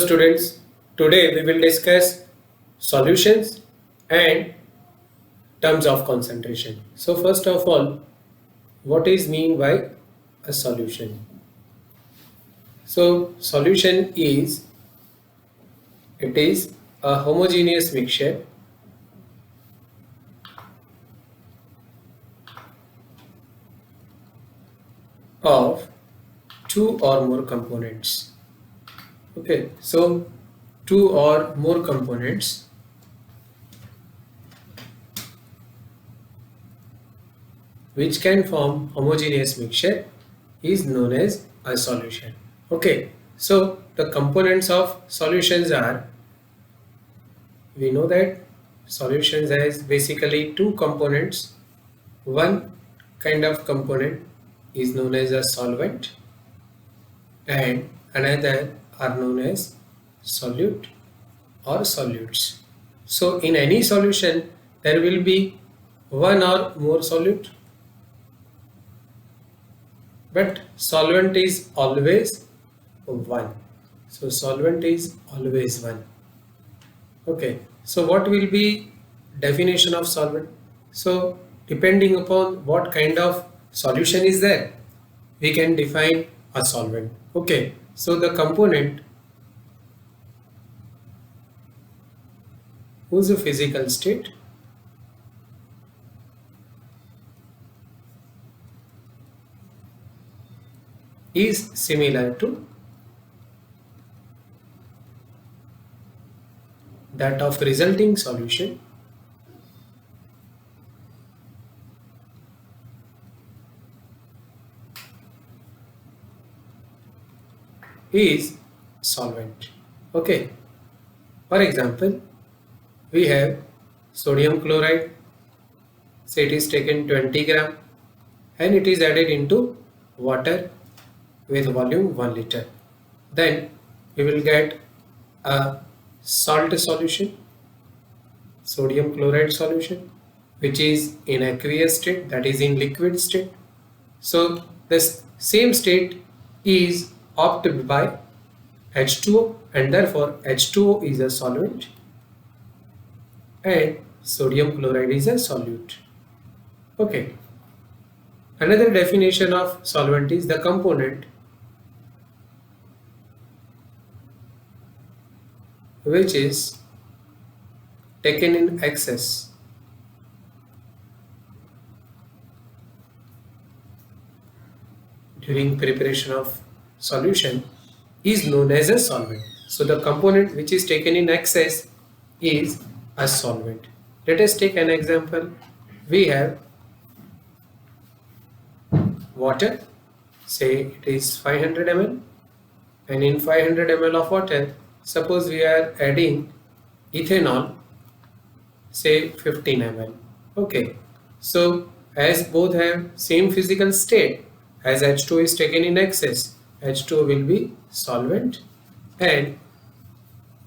students, today we will discuss solutions and terms of concentration. So first of all, what is mean by a solution? So solution is it is a homogeneous mixture of two or more components. Okay, so two or more components which can form homogeneous mixture is known as a solution. Okay, so the components of solutions are, we know that solutions has basically two components. One kind of component is known as a solvent and another are known as solute or solutes. So in any solution there will be one or more solute, but solvent is always one. So solvent is always one. Okay, so what will be definition of solvent? So depending upon what kind of solution is there, we can define a solvent. Okay, so the component whose physical state is similar to that of resulting solution is solvent. Okay, for example, we have sodium chloride, say it is taken 20 gram and it is added into water with volume 1 liter. Then we will get a salt solution, sodium chloride solution, which is in aqueous state, that is in liquid state. So this same state is obtained by H2O and therefore H2O is a solvent and sodium chloride is a solute. Okay. Another definition of solvent is the component which is taken in excess during preparation of solution is known as a solvent. So the component which is taken in excess is a solvent. Let us take an example. We have water, say it is 500 ml, and in 500 ml of water, suppose we are adding ethanol, say 15 ml. Okay, so as both have same physical state, as H2O is taken in excess, H2O will be solvent and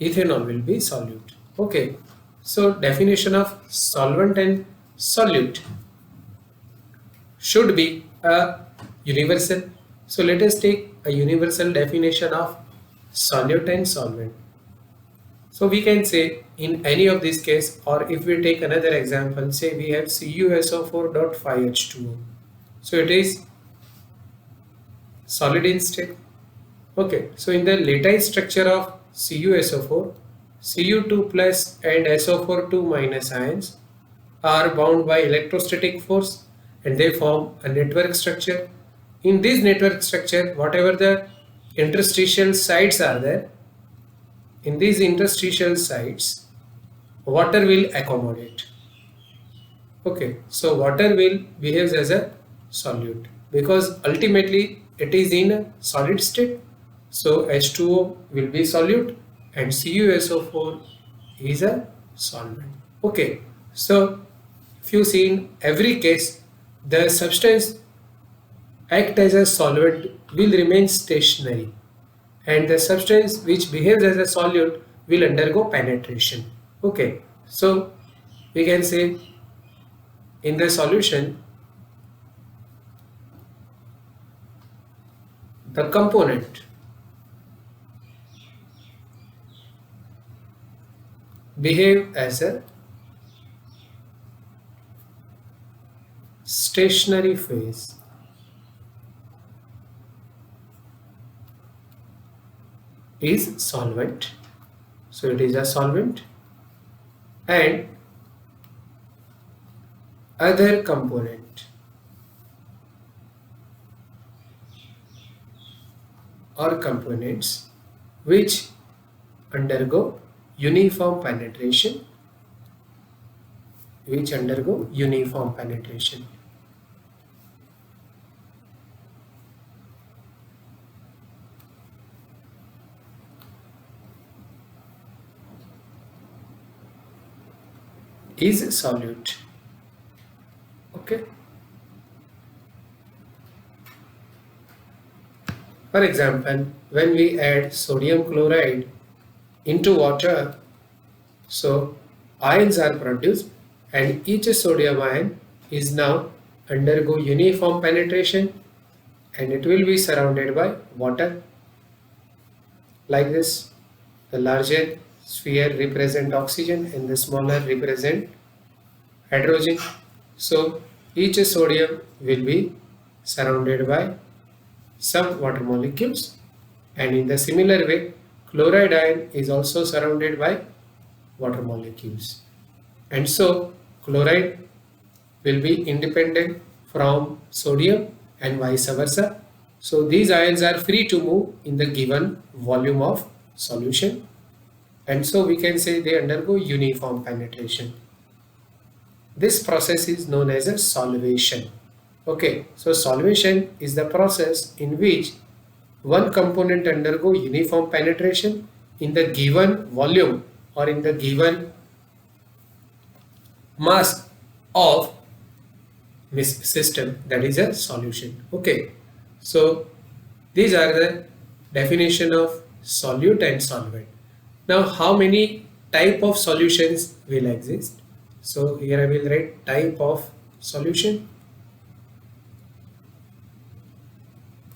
ethanol will be solute. Okay, so definition of solvent and solute should be a universal. So let us take a universal definition of solute and solvent. So we can say in any of these case, or if we take another example, say we have CuSO4.5H2O. So it is solid in state. Okay, so in the lattice structure of CuSO4, Cu2 plus and SO4 2 minus ions are bound by electrostatic force and they form a network structure. In this network structure, whatever the interstitial sites are there, in these interstitial sites, water will accommodate. Okay, so water will behave as a solute because ultimately it is in a solid state. So H2O will be solute and CuSO4 is a solvent. Okay, so if you see in every case, the substance act as a solvent will remain stationary and the substance which behaves as a solute will undergo penetration. Okay, so we can say in the solution the component behave as a stationary phase is solvent. So it is a solvent, and other component or components which undergo uniform penetration is solute. Okay. For example, when we add sodium chloride into water, so ions are produced, and each sodium ion is now undergo uniform penetration, and it will be surrounded by water like this. The larger sphere represent oxygen and the smaller represent hydrogen. So each sodium will be surrounded by some water molecules, and in the similar way chloride ion is also surrounded by water molecules, and so chloride will be independent from sodium and vice versa. So these ions are free to move in the given volume of solution, and so we can say they undergo uniform penetration. This process is known as a solvation. Okay, so solvation is the process in which one component undergo uniform penetration in the given volume or in the given mass of system, that is a solution. Okay, so these are the definition of solute and solvent. Now how many type of solutions will exist? So here I will write type of solution.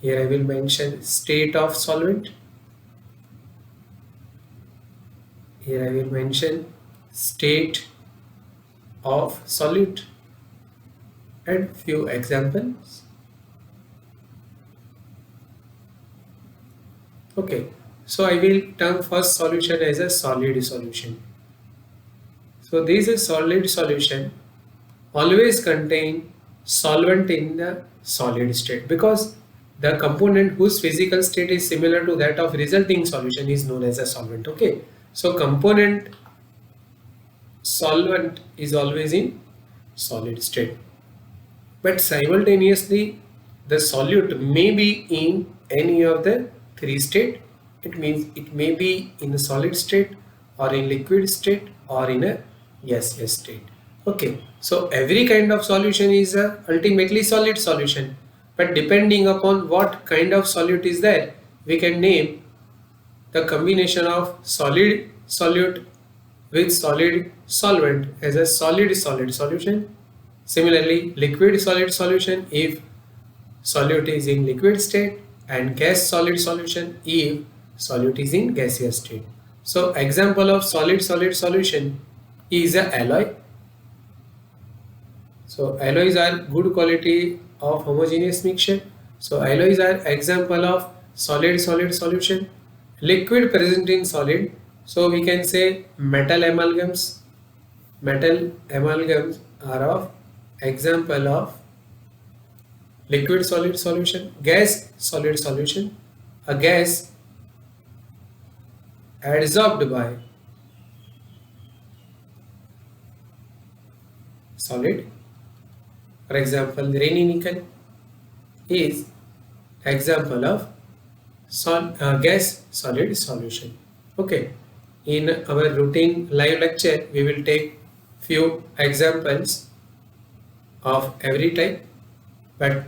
Here I will mention state of solvent. Here I will mention state of solute and few examples. Okay, so I will term first solution as a solid solution. So this is solid solution always contain solvent in the solid state, because the component whose physical state is similar to that of resulting solution is known as a solvent. Okay, so component solvent is always in solid state, but simultaneously the solute may be in any of the three state. It means it may be in a solid state or in liquid state or in a gaseous state. Okay, so every kind of solution is a ultimately solid solution, but depending upon what kind of solute is there, we can name the combination of solid solute with solid solvent as a solid solid solution. Similarly, liquid solid solution if solute is in liquid state, and gas solid solution if solute is in gaseous state. So example of solid solid solution is a alloy. So alloys are good quality of homogeneous mixture. So alloys are example of solid solid solution. Liquid present in solid, so we can say metal amalgams. Metal amalgams are of example of liquid solid solution. Gas solid solution, a gas adsorbed by solid. For example, rainy nickel is example of gas solid solution. Okay, in our routine live lecture we will take few examples of every type, but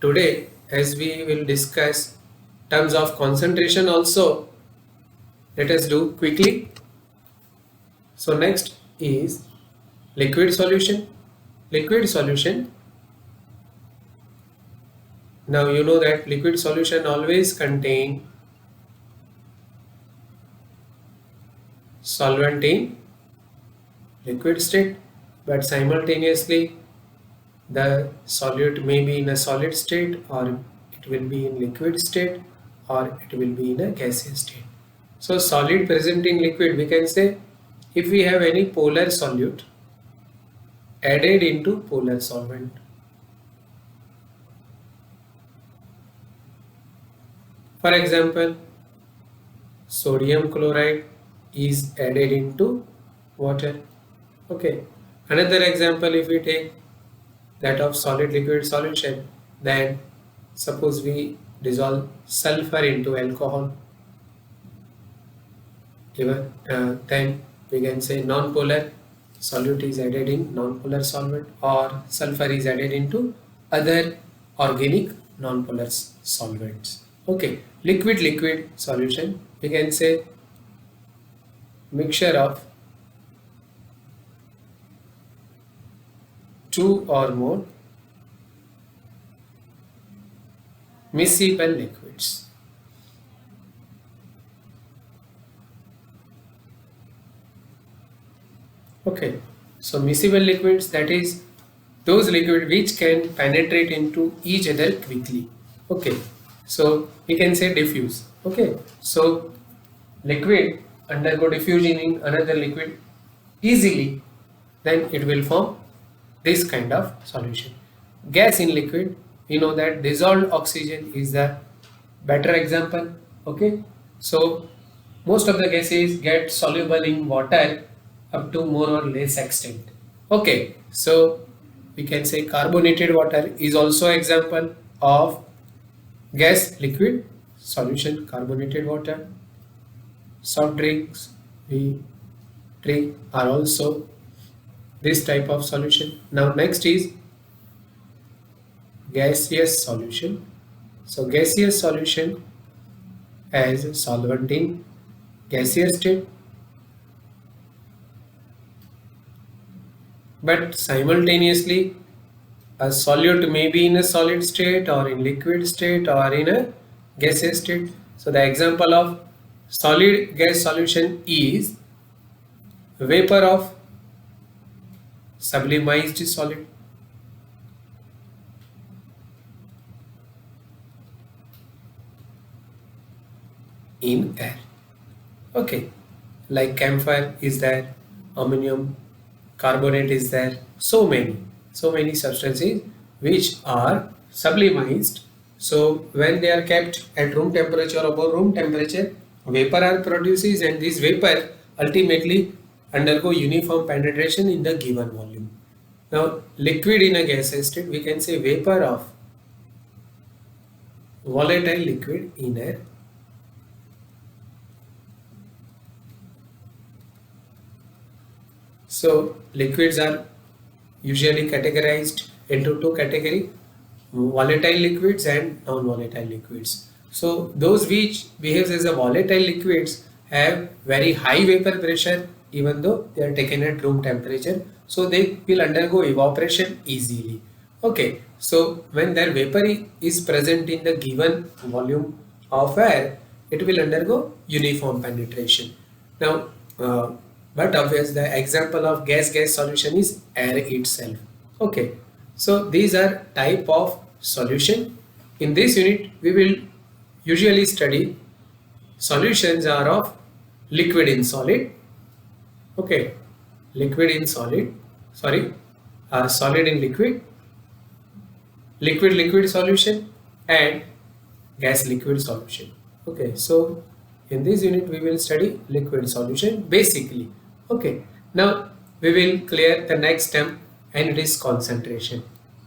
today as we will discuss terms of concentration also, let us do quickly. So next is liquid solution. Liquid solution, now you know that liquid solution always contain solvent in liquid state, but simultaneously the solute may be in a solid state, or it will be in liquid state, or it will be in a gaseous state. So solid present in liquid, we can say if we have any polar solute added into polar solvent. For example, sodium chloride is added into water. Okay. Another example, if we take that of solid liquid solution, then suppose we dissolve sulfur into alcohol, even then we can say non-polar solute is added in non-polar solvent, or sulfur is added into other organic non-polar solvents. Okay, liquid solution, we can say mixture of two or more miscible liquids. Okay, so miscible liquids, that is those liquid which can penetrate into each other quickly. Okay, so we can say diffuse. Okay, so liquid undergo diffusion in another liquid easily, then it will form this kind of solution. Gas in liquid, we know that dissolved oxygen is the better example. Okay, so most of the gases get soluble in water up to more or less extent. Okay, so we can say carbonated water is also example of gas liquid solution. Carbonated water, soft drinks we drink are also this type of solution. Now next is gaseous solution. So gaseous solution as solvent in gaseous state, but simultaneously a solute may be in a solid state, or in liquid state, or in a gaseous state. So the example of solid gas solution is vapor of sublimized solid. In air. Okay, like camphor is there, ammonium carbonate is there, so many substances which are sublimized. So when they are kept at room temperature or above room temperature, vapor are produces, and this vapor ultimately undergo uniform penetration in the given volume. Now liquid in a gaseous state, we can say vapor of volatile liquid in air. So liquids are usually categorized into two categories: volatile liquids and non-volatile liquids. So those which behaves as a volatile liquids have very high vapor pressure, even though they are taken at room temperature, so they will undergo evaporation easily. Okay, so when their vapor is present in the given volume of air, it will undergo uniform penetration. Now but obvious, the example of gas solution is air itself. Okay, so these are type of solution. In this unit we will usually study solutions are of liquid in solid. Okay, liquid in solid, sorry, solid in liquid, liquid solution, and gas liquid solution. Okay, so in this unit we will study liquid solution basically. Okay, now we will clear the next term, and it is concentration.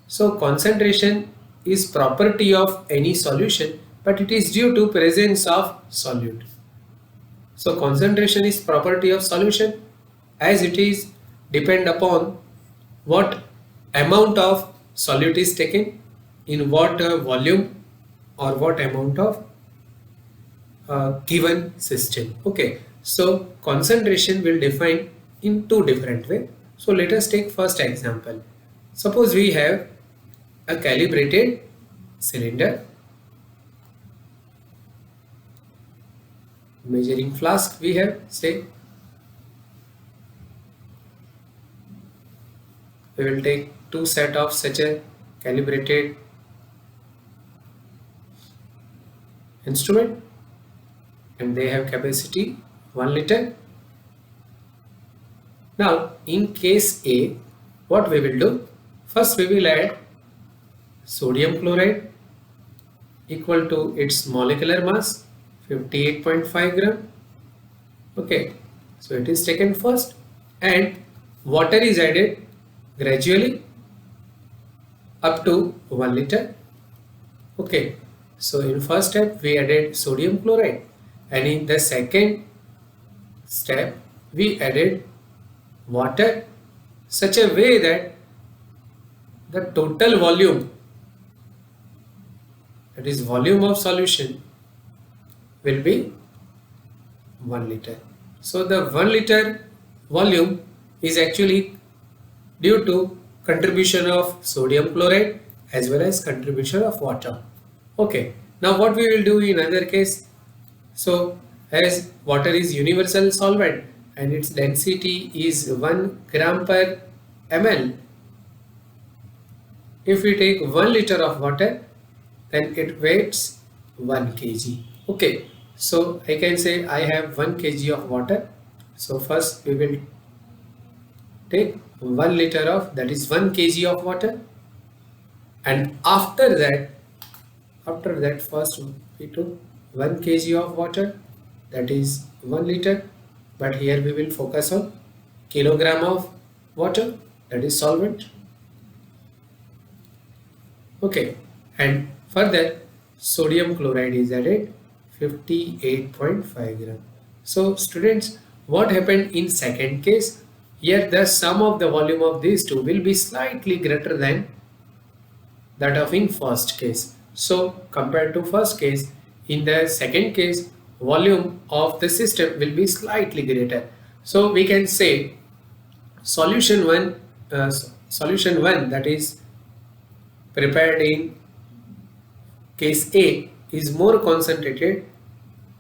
So concentration is property of any solution, but it is due to presence of solute. So concentration is property of solution, as it is depend upon what amount of solute is taken in what volume or what amount of given system. Okay, so concentration will define in two different way. So let us take first example. Suppose we have a calibrated cylinder, measuring flask we have, say, we will take two set of such a calibrated instrument, and they have capacity 1 liter. Now in case A, what we will do? First we will add sodium chloride equal to its molecular mass 58.5 gram. Okay, so it is taken first, and water is added gradually up to 1 liter. Okay, so in first step we added sodium chloride, and in the second step we added water such a way that the total volume, that is volume of solution, will be 1 liter. So the 1 liter volume is actually due to contribution of sodium chloride as well as contribution of water. Okay, now what we will do in other case? So as water is universal solvent and its density is 1 gram per ml, if we take 1 liter of water, then it weighs 1 kg. Okay, so I can say I have 1 kg of water. So first we will take 1 liter of, that is 1 kg of water, and after that first we took 1 kg of water, that is 1 liter, but here we will focus on kilogram of water, that is solvent. Okay, and further sodium chloride is added 58.5 gram. So students, what happened in second case? Here the sum of the volume of these two will be slightly greater than that of in first case. So compared to first case, in the second case volume of the system will be slightly greater. So we can say solution 1 that is prepared in case A is more concentrated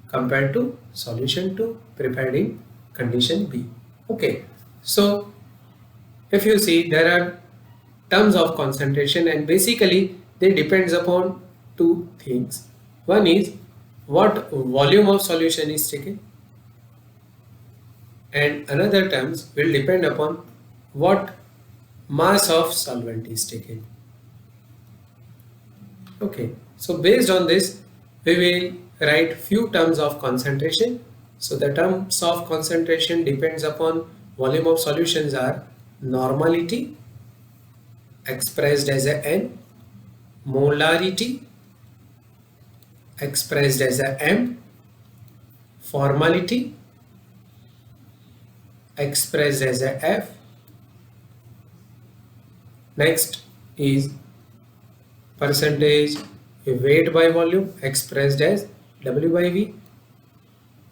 compared to solution 2 prepared in condition B. Okay, so if you see, there are terms of concentration, and basically they depends upon two things. One is what volume of solution is taken, and another terms will depend upon what mass of solvent is taken. Okay, so based on this we will write few terms of concentration. So the terms of concentration depends upon volume of solutions are normality expressed as a N, molarity expressed as a M, formality expressed as a F. Next is percentage weight by volume expressed as W by V.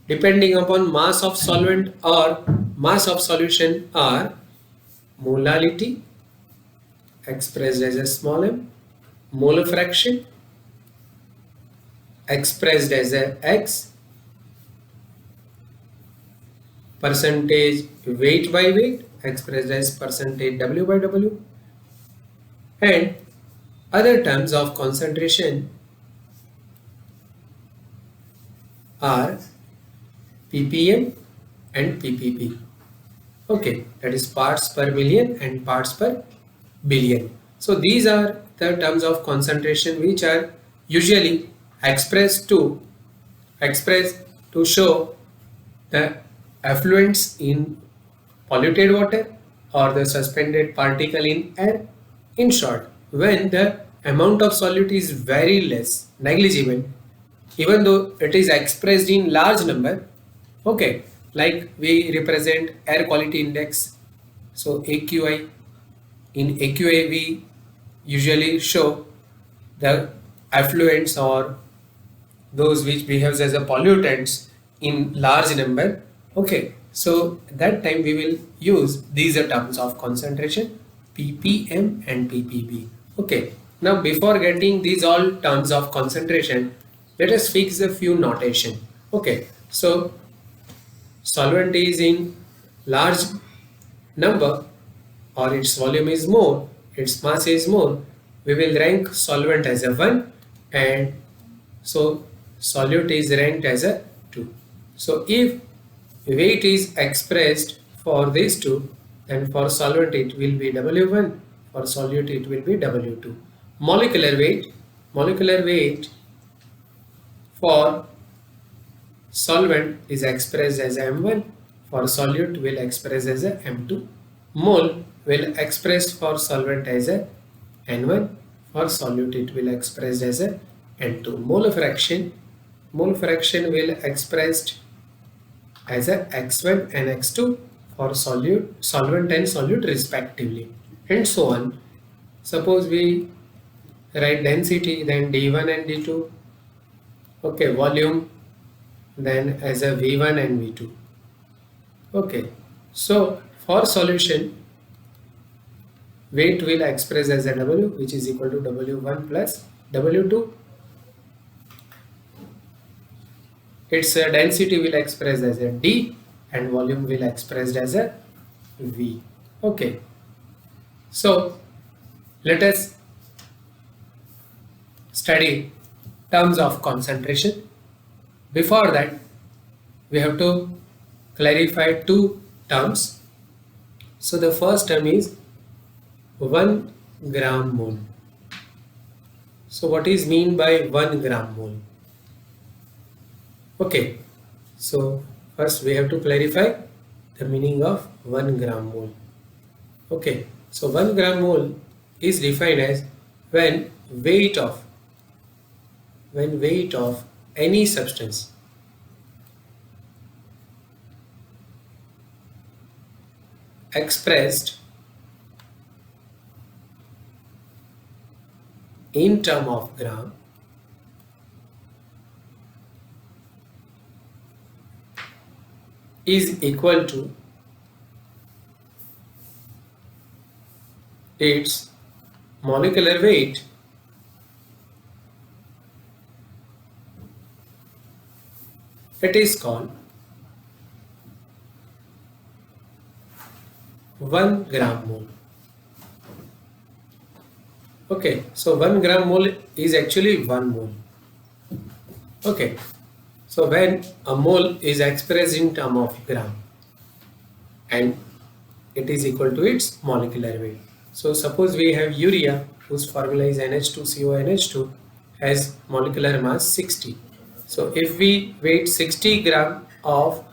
Depending upon mass of solvent or mass of solution are molality expressed as a small m, mole fraction expressed as a X, percentage weight by weight expressed as percentage W by W, and other terms of concentration are ppm and ppb. Okay, that is parts per million and parts per billion. So these are the terms of concentration which are usually expressed to show the effluents in polluted water or the suspended particle in air. In short, when the amount of solute is very less, negligible, even though it is expressed in large number, okay, like we represent air quality index, so AQI. In AQI we usually show the effluents or those which behaves as a pollutants in large number. Okay, so that time we will use these terms of concentration ppm and ppb. Okay, now before getting these all terms of concentration, let us fix a few notation. Okay, so solvent is in large number, or its volume is more, its mass is more, we will rank solvent as a 1, and so solute is ranked as a 2. So if weight is expressed for these two, then for solvent it will be W1, for solute it will be W2. Molecular weight for solvent is expressed as M1, for solute will express as a M2. Mole will express for solvent as a N1, for solute it will expressed as a N2. Mole fraction will expressed as a X1 and X2 for solvent and solute respectively, and so on. Suppose we write density, then D1 and D2. Okay, volume then as a V1 and V2. Okay, so for solution, weight will express as a W, which is equal to W1 plus W2. Its density will express as a D, and volume will expressed as a V. Okay, so let us study terms of concentration. Before that, we have to clarify two terms. So the first term is 1 gram mole. So what is mean by 1 gram mole? Okay, so first we have to clarify the meaning of 1 gram mole. Okay, so 1 gram mole is defined as when weight of any substance expressed in term of gram is equal to its molecular weight it is called 1 gram mole. Okay, so 1 gram mole is actually 1 mole. Okay, so when a mole is expressed in term of gram and it is equal to its molecular weight. So suppose we have urea whose formula is NH2CONH2 has molecular mass 60. So if we weight 60 gram of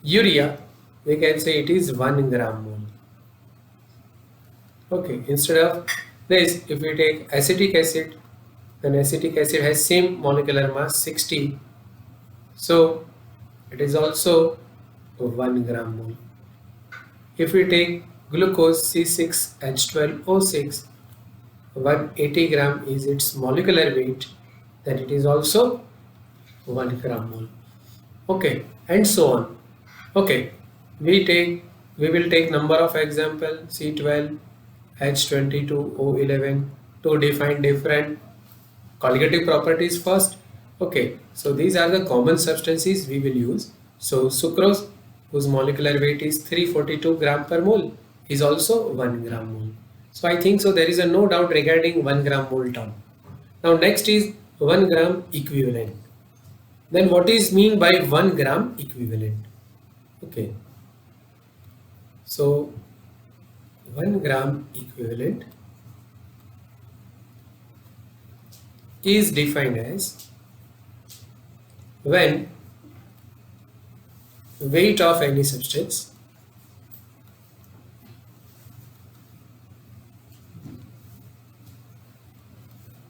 urea, we can say it is 1 gram mole. Okay, instead of this, if we take acetic acid, then acetic acid has same molecular mass 60. So it is also 1 gram mole. If we take glucose C6H12O6, 180 gram is its molecular weight, then it is also 1 gram mole. Okay, and so on. Okay, we will take number of example C12, H22, O11 to define different colligative properties first. Okay, so these are the common substances we will use. So sucrose, whose molecular weight is 342 gram per mole, is also 1 gram mole. So I think so there is a no doubt regarding 1 gram mole term. Now next is 1 gram equivalent. Then what is mean by 1 gram equivalent? Okay, so 1 gram equivalent is defined as when weight of any substance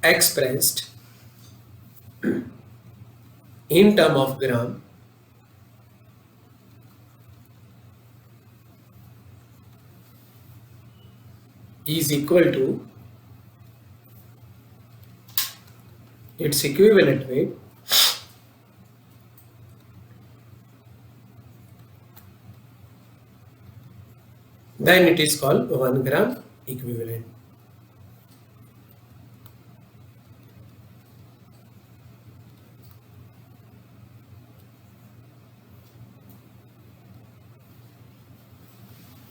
expressed in term of gram is equal to its equivalent weight then it is called 1 gram equivalent.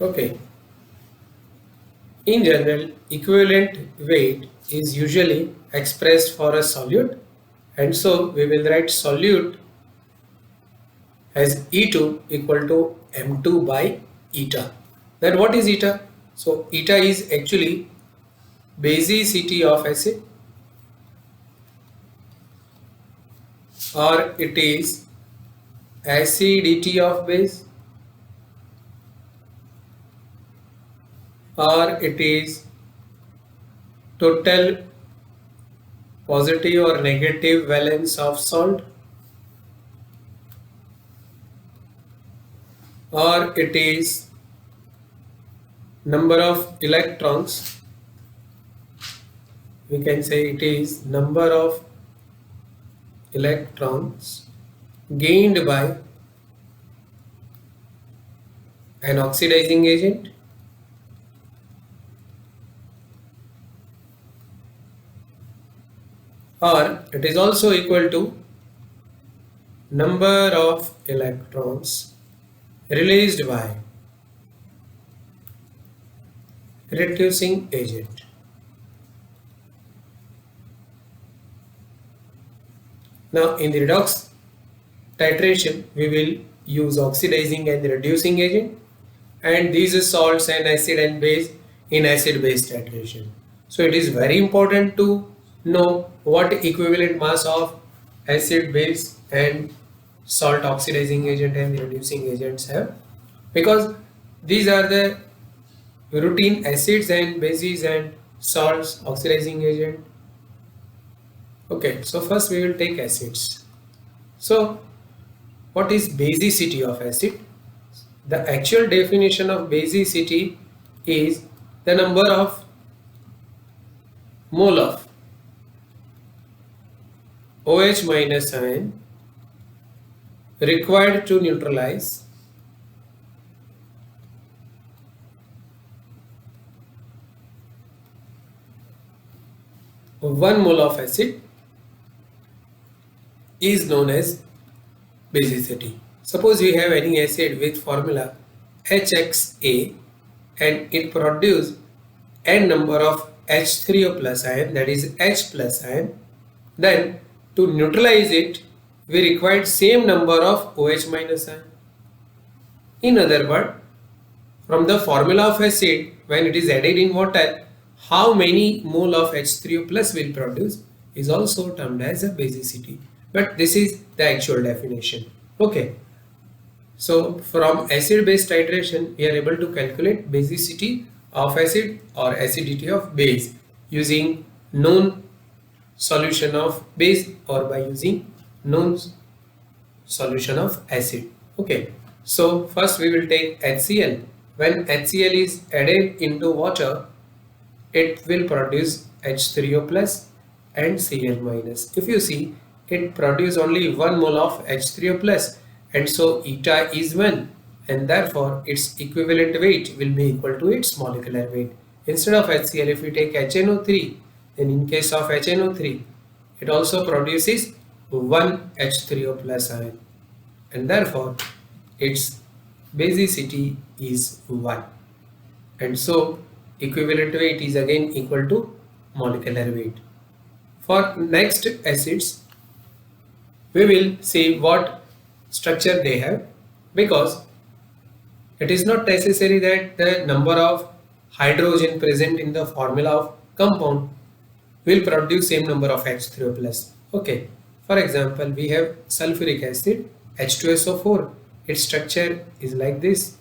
Okay, In general, equivalent weight is usually expressed for a solute, and so we will write solute as E2 equal to M2 by eta. Then what is eta? So eta is actually basicity of acid, or it is acidity of base, or it is total positive or negative valence of salt, or it is number of electrons. We can say it is number of electrons gained by an oxidizing agent, or it is also equal to number of electrons released by reducing agent. Now in the redox titration we will use oxidizing and reducing agent, and these are salts and acid and base in acid base titration. So it is very important to know what equivalent mass of acid base and salt oxidizing agent and reducing agents have, because these are the routine acids and bases and salts oxidizing agent. Okay, so first we will take acids. So what is basicity of acid? The actual definition of basicity is the number of mole of OH minus ion required to neutralize one mole of acid is known as basicity. Suppose we have any acid with formula HXA and it produces n number of H3O plus ion, that is H plus ion, then to neutralize it we required same number of OH minus ion. In other words, from the formula of acid, when it is added in water, how many mole of H3O plus will produce is also termed as a basicity. But this is the actual definition. Okay. So from acid base titration we are able to calculate basicity of acid or acidity of base using known solution of base or by using known solution of acid. Okay. So first we will take HCl. When HCl is added into water, it will produce H3O plus and Cl minus. If you see, it produces only 1 mole of H3O plus, and so eta is 1, and therefore its equivalent weight will be equal to its molecular weight. Instead of HCl, if we take HNO3, then in case of HNO3 it also produces 1 H3O plus ion, and therefore its basicity is 1, and so equivalent weight is again equal to molecular weight. For next acids we will see what structure they have, because it is not necessary that the number of hydrogen present in the formula of compound will produce same number of H3O plus. Okay, for example we have sulfuric acid H2SO4. Its structure is like this.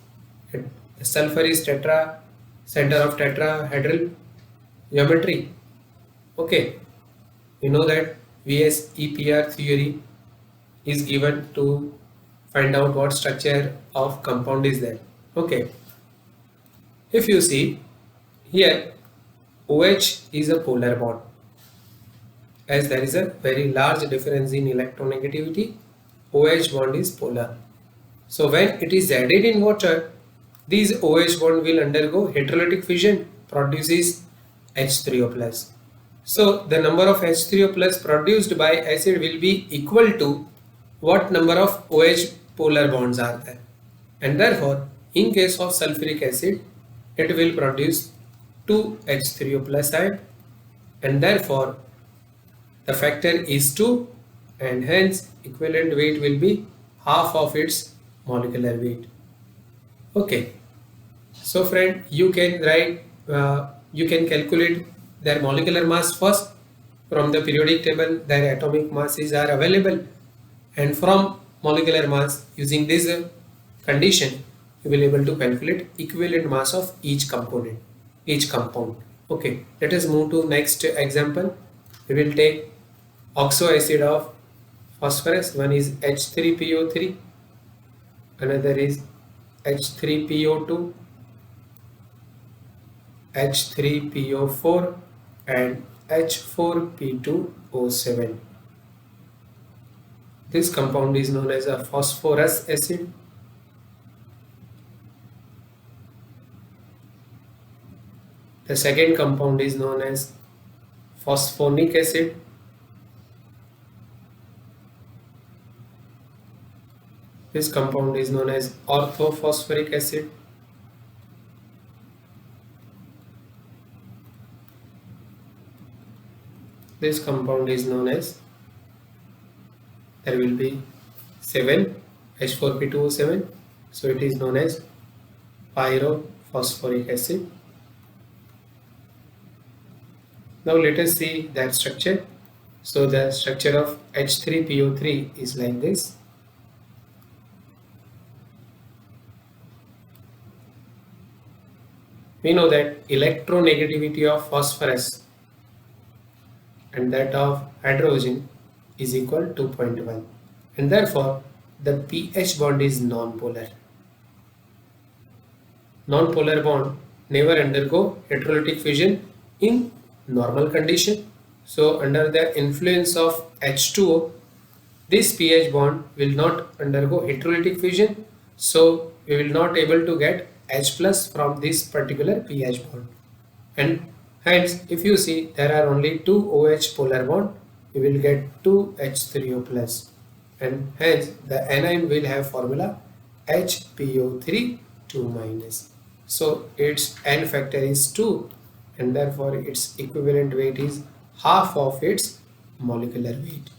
The sulfur is tetra, center of tetrahedral geometry. Okay, you know that VSEPR theory is given to find out what structure of compound is there. Okay, if you see here, OH is a polar bond, as there is a very large difference in electronegativity. OH bond is polar. So when it is added in water, these OH bond will undergo heterolytic fission, produces H3O plus. So the number of H3O plus produced by acid will be equal to what number of OH polar bonds are there, and therefore in case of sulfuric acid it will produce 2 H3O plus ion, and therefore the factor is 2, and hence equivalent weight will be half of its molecular weight. Okay, so friend, you can you can calculate their molecular mass first. From the periodic table their atomic masses are available, and from molecular mass, using this condition, you will able to calculate equivalent mass of each compound. Okay, let us move to next example. We will take oxo acid of phosphorus. One is H3PO3, another is H3PO2, H3PO4, and H4P2O7. This compound is known as a phosphorus acid. The second compound is known as phosphonic acid. This compound is known as orthophosphoric acid. This compound is known as, there will be 7 H4P2O7, so it is known as pyrophosphoric acid. Now let us see that structure. So the structure of H3PO3 is like this. We know that electronegativity of phosphorus and that of hydrogen is equal to 2.1, and therefore the pH bond is non-polar. Non-polar bond never undergo electrolytic fusion in normal condition. So under the influence of H2O, this pH bond will not undergo electrolytic fusion, so we will not able to get H plus from this particular pH bond, and hence if you see there are only 2 OH polar bond, we will get 2 H3O plus, and hence the anion will have formula HPO3 2 minus. So its N factor is 2, and therefore its equivalent weight is half of its molecular weight.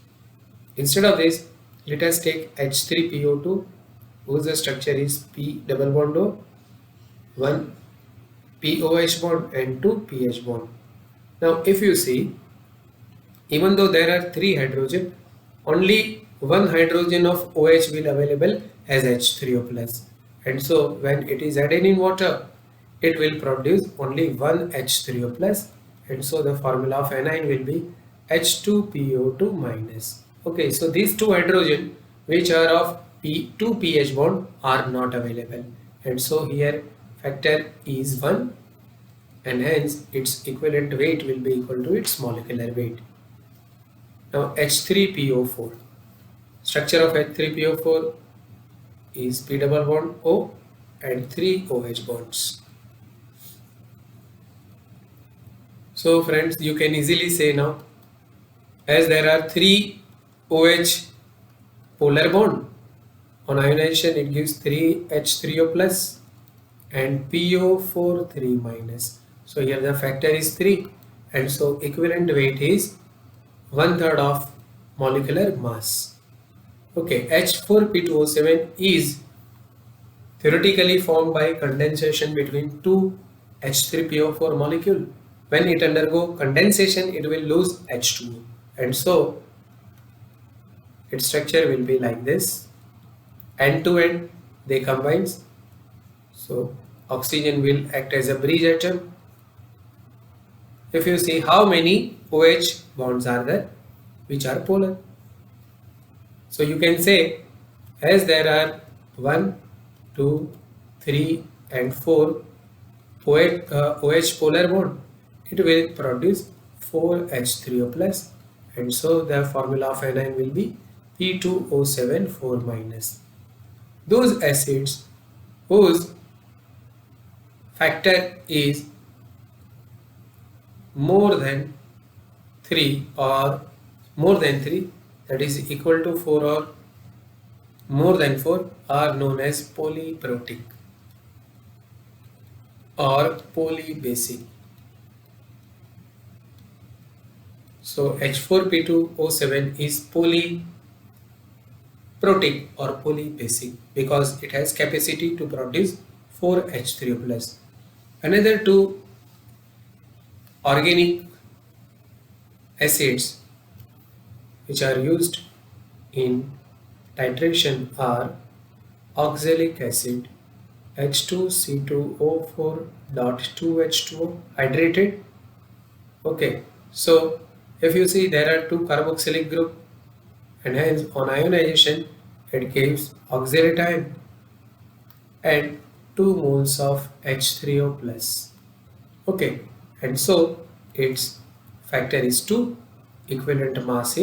Instead of this, let us take H3PO2, whose structure is P double bond O, 1 POH bond and 2 PH bond. Now if you see, even though there are 3 hydrogen, only 1 hydrogen of OH will available as H3O plus, and so when it is added in water, it will produce only 1 H3O plus, and so the formula of anion will be H2PO2 minus. Okay, so these 2 hydrogen which are of P2 pH bond are not available, and so here factor is 1, and hence its equivalent weight will be equal to its molecular weight. Now H3PO4, structure of H3PO4 is P double bond O and 3 OH bonds. So friends, you can easily say now, as there are 3 OH polar bond, on ionization it gives 3 H3O plus and PO4 3 minus. So here the factor is 3, and so equivalent weight is 1/3 of molecular mass. Okay, H4P2O7 is theoretically formed by condensation between two H3PO4 molecule. When it undergo condensation, it will lose H2O, and so its structure will be like this. End to end they combine, so oxygen will act as a bridge atom. If you see how many OH bonds are there which are polar, so you can say, as there are 1, 2, 3 and 4 OH polar bond, it will produce 4 H3O plus, and so the formula of anion will be P2O7 4 minus. Those acids whose factor is more than 3 or more than 3, that is equal to 4 or more than 4, are known as polyprotic or polybasic. So H4P2O7 is polyprotic or polybasic because it has capacity to produce 4H3O plus. Another two organic acids which are used in titration are oxalic acid H2C2O4.2H2O hydrated. Okay, so if you see there are two carboxylic group and hence on ionization it gives oxalate ion and 2 moles of H3O plus. Okay, and so its factor is 2, equivalent mass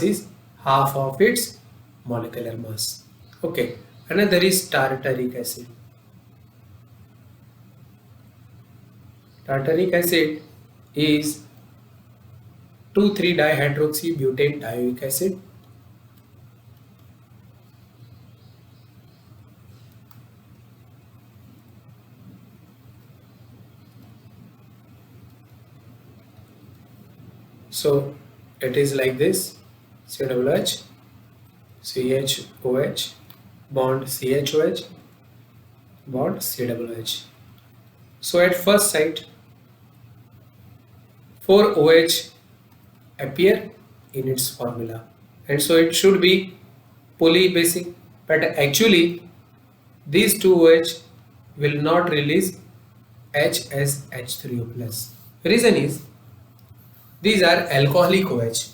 is half of its molecular mass. Okay, another is tartaric acid. Tartaric acid is 2,3-dihydroxybutane dioic acid. So it is like this: COH, CHOH, bond CHOH, bond COH. So at first sight, 4 OH appear in its formula, and so it should be polybasic, but actually these two OH will not release H as H3O plus. Reason is these are alcoholic OH.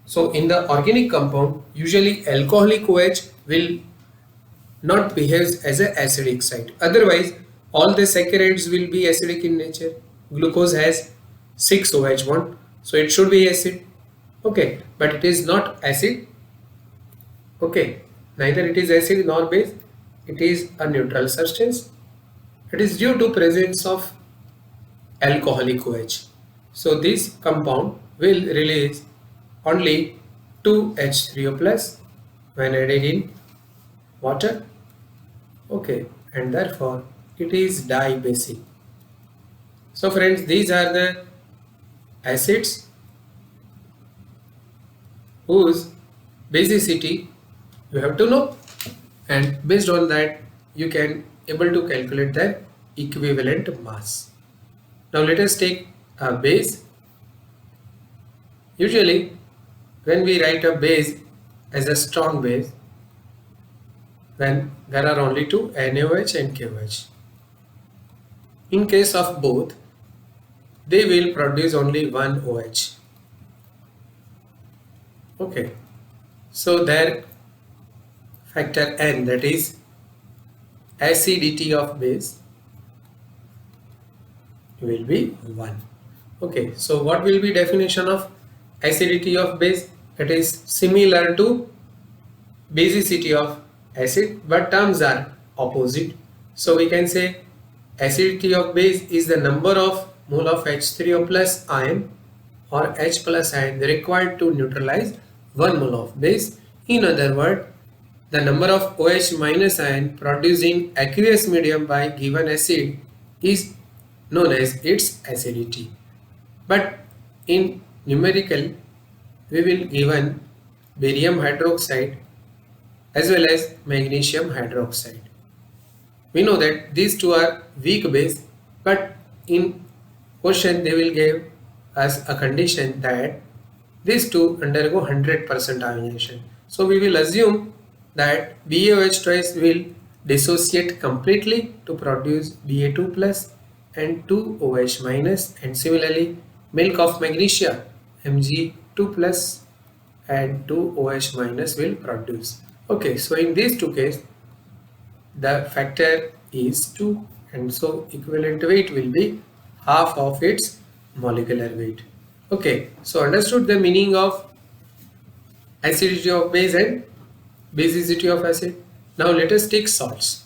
So in the organic compound, usually alcoholic OH will not behave as an acidic site. Otherwise, all the saccharides will be acidic in nature. Glucose has 6 OH bond, so it should be acid. Okay, but it is not acid. Okay, neither it is acid nor base. It is a neutral substance. It is due to presence of alcoholic OH. So this compound will release only 2H3O plus when added in water. Okay, and therefore it is dibasic. So friends, these are the acids whose basicity you have to know, and based on that you can able to calculate their equivalent mass. Now let us take a base. Usually when we write a base as a strong base, when there are only two, NaOH and KOH. In case of both, they will produce only one OH. Okay, so their factor N, that is acidity of base, will be 1. Okay, so what will be definition of acidity of base? It is similar to basicity of acid, but terms are opposite. So we can say acidity of base is the number of mole of H3O plus ion or H plus ion required to neutralize 1 mole of base. In other words, the number of OH minus ion produced in aqueous medium by given acid is known as its acidity. But in numerical, we will given barium hydroxide as well as magnesium hydroxide. We know that these two are weak base, but in question they will give us a condition that these two undergo 100% ionization. So we will assume that BaOH twice will dissociate completely to produce Ba2 plus and 2 OH minus, and similarly milk of magnesia Mg2 plus and 2 OH minus will produce. Okay, so in these two cases the factor is 2, and so equivalent weight will be half of its molecular weight. Okay, so understood the meaning of acidity of base and basicity of acid. Now let us take salts.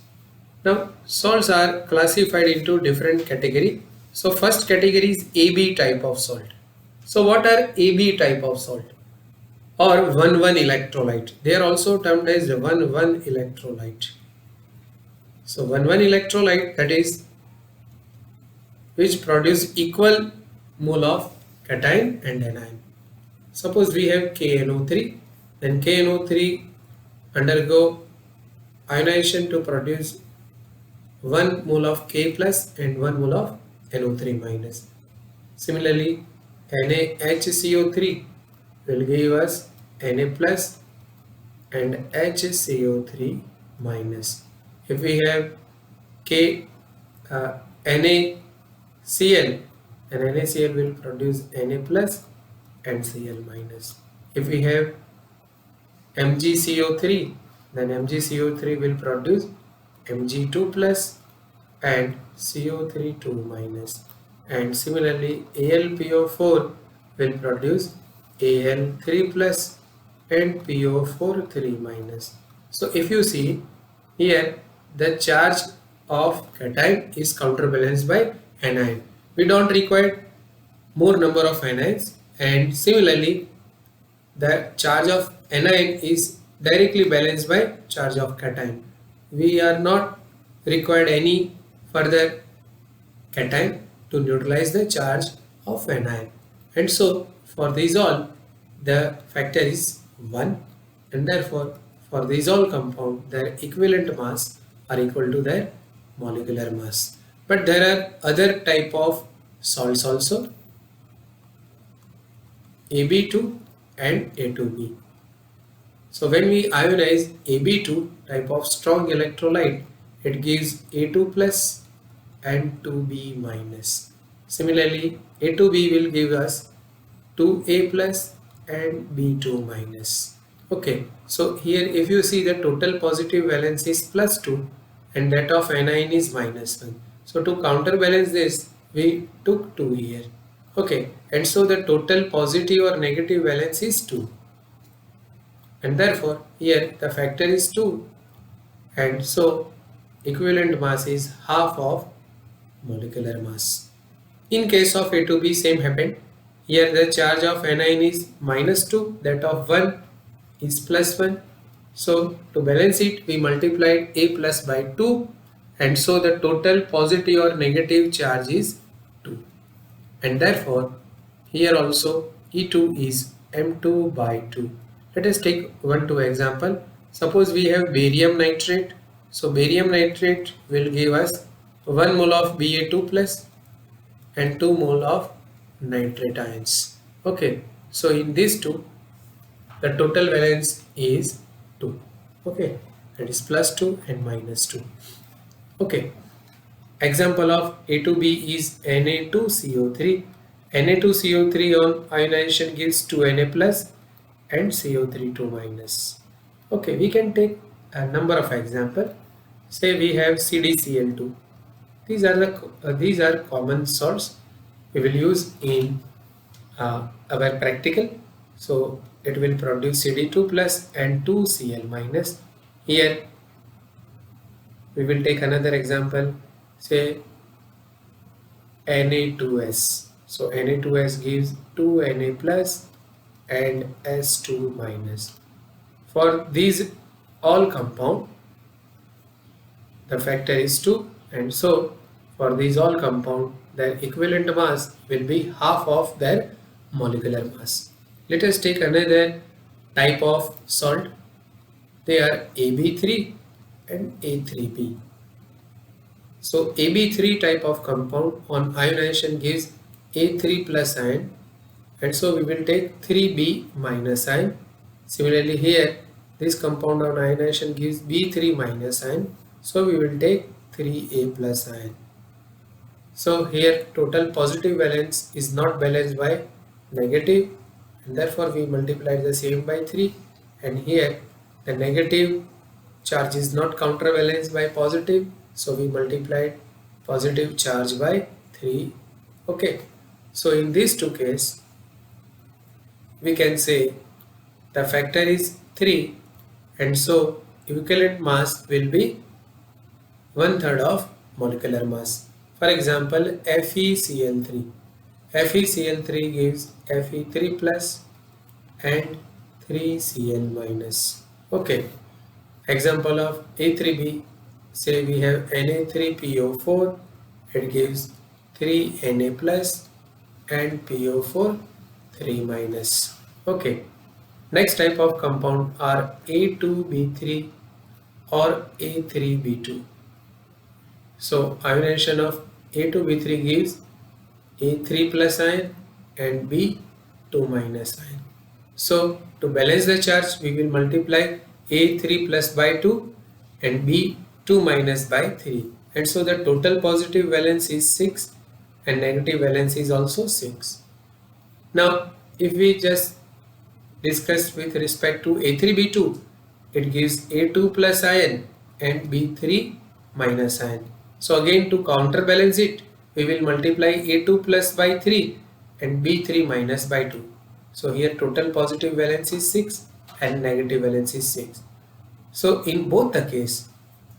Now salts are classified into different category. So first category is AB type of salt. So what are AB type of salt? Or 1,1 electrolyte. They are also termed as 1,1 electrolyte. So 1,1 electrolyte, that is which produce equal mole of cation and anion. Suppose we have KNO3, then KNO3 undergo ionization to produce 1 mole of K plus and 1 mole of NO3 minus. Similarly, NaHCO3 will give us Na plus and HCO3 minus. If we have NaCl, then NaCl will produce Na plus and Cl minus. If we have MgCO3, then MgCO3 will produce Mg2 plus and CO3 2 minus. And similarly, AlPO4 will produce Al3 plus and PO4 3 minus. So if you see here, the charge of cation is counterbalanced by anion. We don't require more number of anions, and similarly the charge of anion is directly balanced by charge of cation. We are not required any further cation to neutralize the charge of anion, and so for these all the factor is 1, and therefore for these all compound their equivalent mass are equal to their molecular mass. But there are other type of salts also, Ab2 and A2B. So when we ionize Ab2 type of strong electrolyte, it gives A2 plus and 2B minus. Similarly, A2B will give us 2A plus and B2 minus. Okay, so here if you see the total positive valence is plus 2 and that of anion is minus 1. So to counterbalance this, we took 2 here. Okay, and so the total positive or negative valence is 2. And therefore here the factor is 2, and so equivalent mass is half of molecular mass. In case of A2B, same happened. Here the charge of anion is minus 2, that of 1 is plus 1. So to balance it, we multiplied A plus by 2, and so the total positive or negative charge is 2. And therefore here also E2 is M2 by 2. Let us take 2 example. Suppose we have barium nitrate. So barium nitrate will give us 1 mole of Ba2 plus and 2 mole of nitrate ions. Okay, so in these two the total valence is 2. Okay, that is plus 2 and minus 2. Okay, example of A2B is Na2CO3. Na2CO3 on ionization gives 2Na plus and CO3 2 minus. Okay, we can take a number of examples. Say we have CdCl2. These are common salts we will use in our practical. So it will produce Cd2 plus and 2Cl minus. Here we will take another example, say Na2S. So Na2S gives 2Na plus and S2 minus. For these all compound, the factor is 2, and so for these all compound their equivalent mass will be half of their molecular mass. Let us take another type of salt. They are Ab3 and A3B. So Ab3 type of compound on ionization gives A3 plus ion, and so we will take 3B minus ion. Similarly here this compound on ionization gives B3 minus ion, so we will take 3A plus ion. So here total positive valence is not balanced by negative, and therefore we multiply the same by 3, and here the negative charge is not counterbalanced by positive, so we multiplied positive charge by 3. Okay, so in these two cases we can say the factor is 3, and so equivalent mass will be 1/3 of molecular mass. For example, FeCl3. FeCl3 gives Fe3 plus and 3Cl minus. Okay, example of A3B, say we have Na3PO4, it gives 3Na plus and PO4 3 minus. Okay. Next type of compound are A2B3 or A3B2. So ionization of A2B3 gives A3 plus ion and B2 minus ion. So to balance the charge, we will multiply A3 plus by 2 and B2 minus by 3. And so the total positive valence is 6 and negative valence is also 6. Now if we just discuss with respect to A3B2, it gives A2 plus ion and B3 minus ion. So again to counterbalance it, we will multiply A2 plus by 3 and B3 minus by 2. So here total positive valence is 6 and negative valence is 6. So in both the case,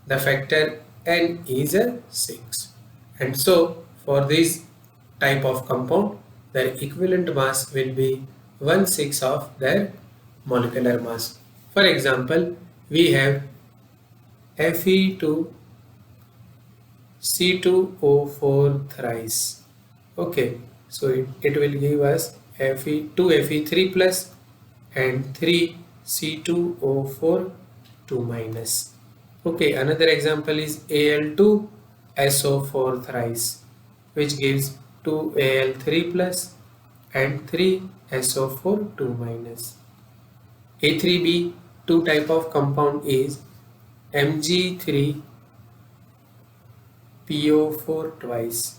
the factor n is a 6. And so for this type of compound, their equivalent mass will be 1/6 of their molecular mass. For example, we have Fe2C2O4 thrice. Okay, so it will give us Fe3 plus and 3C2O4 2 minus. Okay, another example is Al2SO4 thrice, which gives 2Al3 plus and 3SO4 2 minus. A3B 2 type of compound is Mg3PO4 twice.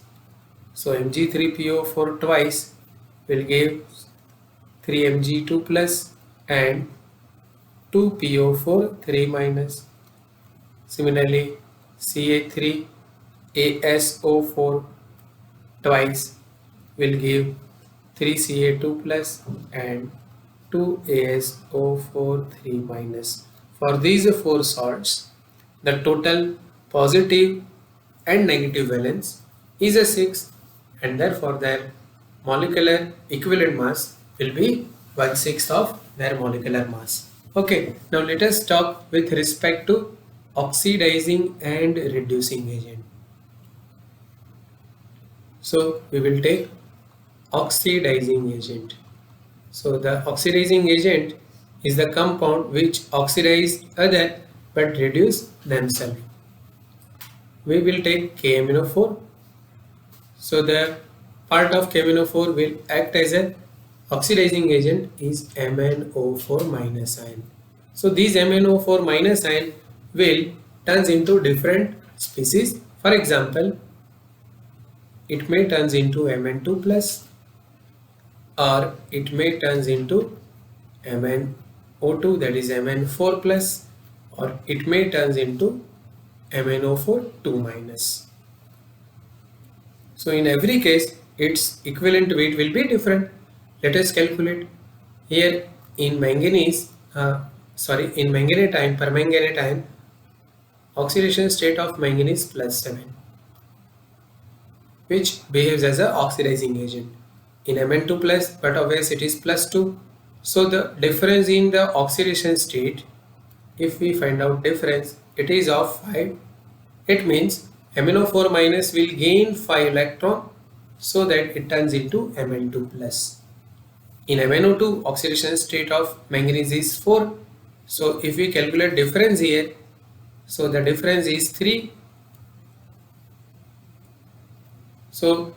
So Mg3PO4 twice will give 3Mg2 plus and 2PO4 3 minus. Similarly, Ca3ASO4 twice will give 3Ca2 plus and 2ASO4 3 minus. For these four salts, the total positive and negative valence is a 6 and therefore their molecular equivalent mass will be 1/6 of their molecular mass. Okay, now let us talk with respect to oxidizing and reducing agent. So we will take oxidizing agent. So the oxidizing agent is the compound which oxidize other but reduce themselves. We will take KMnO4. So the part of KMnO4 will act as an oxidizing agent is MnO4 minus ion. So these MnO4 minus ion will turns into different species. For example, it may turns into Mn2 plus or it may turns into MnO2, that is Mn4 plus, or it may turns into MnO4 2 minus. So in every case its equivalent weight will be different. Let us calculate. Here in manganese, in manganate ion, permanganate ion, oxidation state of manganese plus 7, which behaves as an oxidizing agent. In Mn2 plus, but obviously it is plus 2. So the difference in the oxidation state, if we find out difference, it is of 5. It means MnO4 minus will gain 5 electron so that it turns into Mn2 plus. In MnO2, oxidation state of manganese is 4. So if we calculate difference here, so the difference is 3. So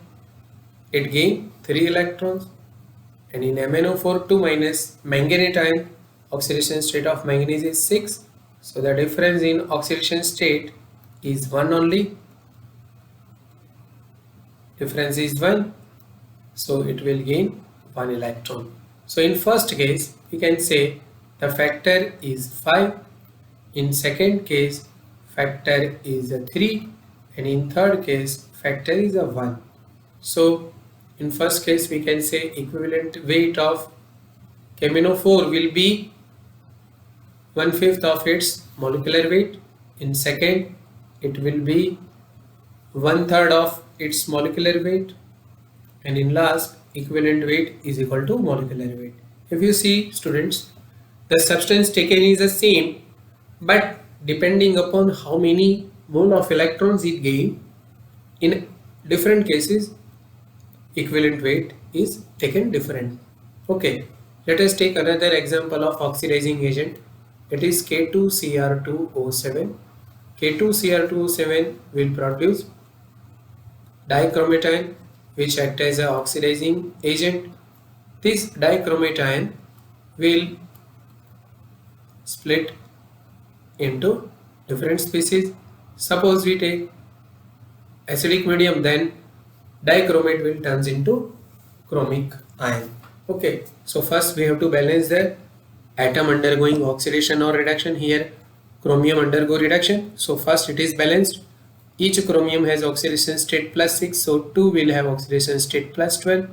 it gained 3 electrons. And in MnO4 2 minus, manganate ion, oxidation state of manganese is 6. So the difference in oxidation state is 1 only. Difference is 1. So it will gain 1 electron. So in first case, we can say the factor is 5. In second case, factor is a 3. And in third case, factor is a 1. So in first case, we can say equivalent weight of KMnO4 will be 1/5 of its molecular weight. In second, it will be 1/3 of its molecular weight. And in last, equivalent weight is equal to molecular weight. If you see, students, the substance taken is the same, but depending upon how many mole of electrons it gain, in different cases equivalent weight is taken different. Okay, Let us take another example of oxidizing agent. It is K2Cr2O7. K2Cr2O7 will produce dichromatan which act as an oxidizing agent. This dichromatan will split into different species. Suppose we take acidic medium, then dichromate will turns into chromic ion. Okay, so first we have to balance the atom undergoing oxidation or reduction. Here chromium undergo reduction, so first it is balanced. Each chromium has oxidation state +6, so 2 will have oxidation state +12.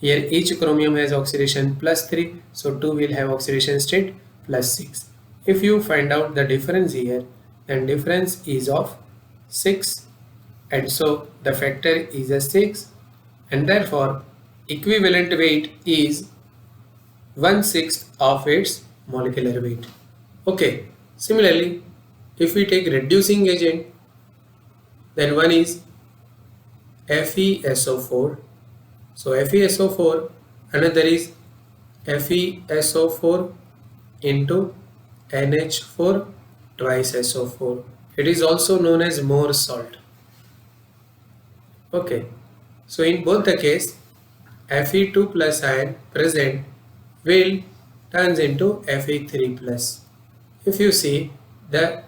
Here each chromium has oxidation +3, so 2 will have oxidation state +6. If you find out the difference here, then difference is of 6, and so the factor is a 6, and therefore equivalent weight is 1/6 of its molecular weight. Okay, similarly, if we take reducing agent, then one is FeSO4. So FeSO4, another is FeSO4 into NH4 twice SO4. It is also known as Mohr's salt. Okay, so in both the case, Fe2 plus ion present will turns into Fe3 plus. If you see, the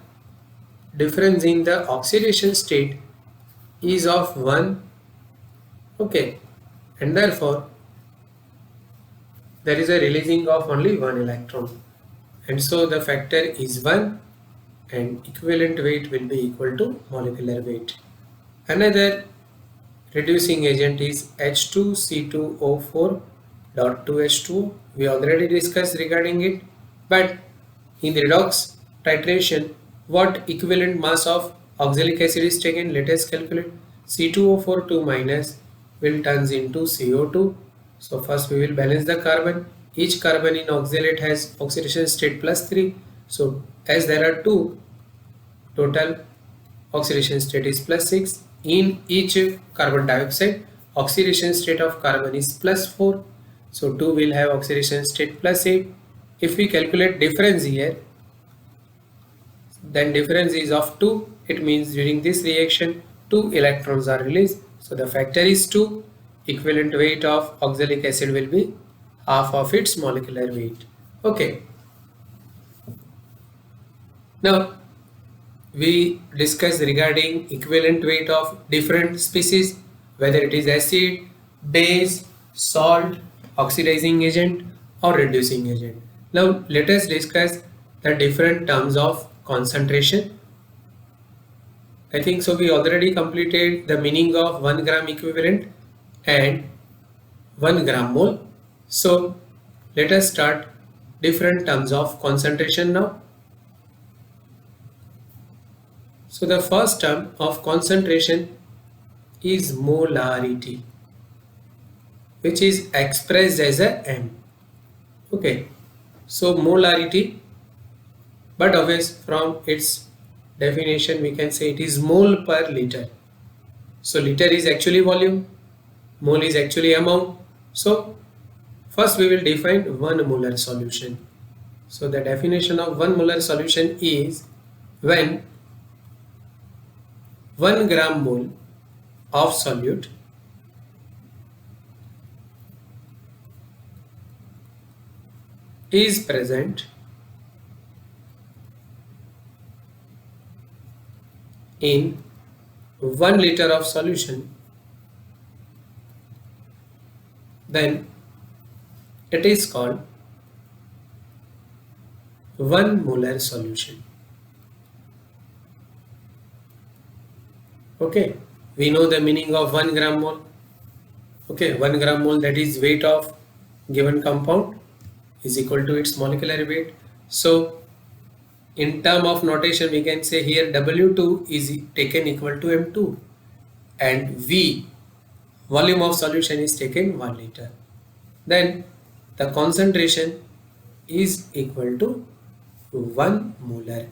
difference in the oxidation state is of 1. Okay, and therefore there is a releasing of only 1 electron, and so the factor is 1 and equivalent weight will be equal to molecular weight. Another reducing agent is H2C2O4.2H2O. We already discussed regarding it, but in redox titration, what equivalent mass of oxalic acid is taken? Let us calculate. C2O4 2 minus will turns into CO2. So first we will balance the carbon. Each carbon in oxalate has oxidation state +3. So as there are 2, total oxidation state is +6. In each carbon dioxide, oxidation state of carbon is +4. So 2 will have oxidation state +8. If we calculate difference here, then difference is of 2. It means during this reaction 2 electrons are released. So the factor is 2. Equivalent weight of oxalic acid will be half of its molecular weight. Okay. Now we discussed regarding equivalent weight of different species, whether it is acid, base, salt, oxidizing agent or reducing agent. Now let us discuss the different terms of concentration. I think so we already completed the meaning of 1 gram equivalent and 1 gram mole. So let us start different terms of concentration now. So the first term of concentration is molarity, which is expressed as a m. Okay, so molarity, but always from its definition we can say it is mole per liter. So liter is actually volume, mole is actually amount. So first we will define 1 molar solution. So the definition of 1 molar solution is when 1 gram mole of solute is present in 1 liter of solution, then it is called 1 molar solution. Okay, we know the meaning of 1 gram mole. Okay, 1 gram mole, that is weight of given compound, is equal to its molecular weight. So in term of notation we can say here W2 is taken equal to M2 and V, volume of solution, is taken 1 liter. Then the concentration is equal to 1 molar,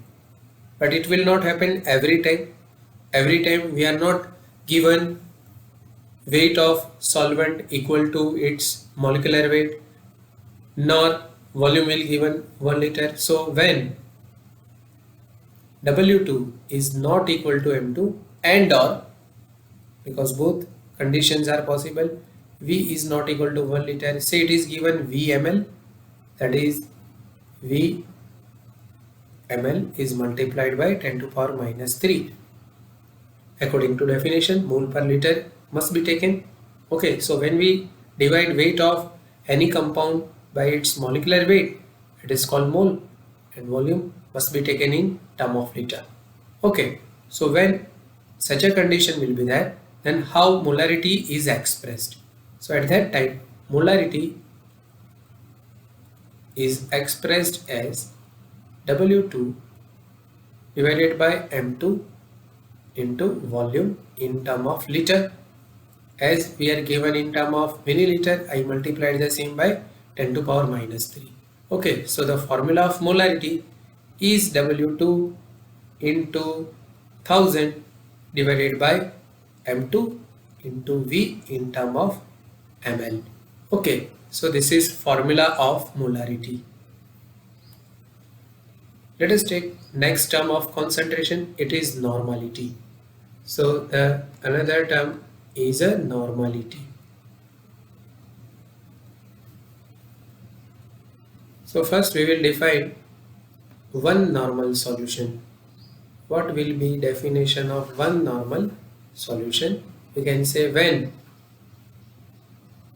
but it will not happen every time. Every time we are not given weight of solvent equal to its molecular weight. nor volume will given 1 liter. So when W2 is not equal to M2 and or, because both conditions are possible, V is not equal to 1 liter, say it is given V ml, that is V ml is multiplied by 10 to power minus 3. According to definition, mole per liter must be taken. Okay, so when we divide weight of any compound by its molecular weight, it is called mole, and volume must be taken in term of liter. Okay, so when such a condition will be there, then how molarity is expressed? So at that time, molarity is expressed as W2 divided by M2 into volume in term of liter. As we are given in term of milliliter, I multiplied the same by 10 to power minus 3. Okay, so the formula of molarity is W2 into 1000 divided by M2 into V in term of ml. Okay, so this is formula of molarity. Let us take next term of concentration. It is normality. So the another term is a normality. So first we will define one normal solution. What will be definition of one normal solution? We can say when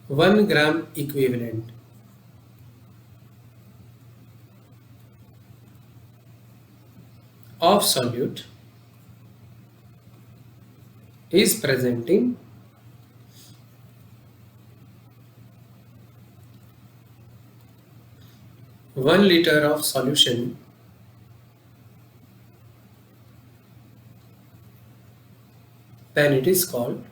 1 gram equivalent of solute is present in 1 liter of solution, then it is called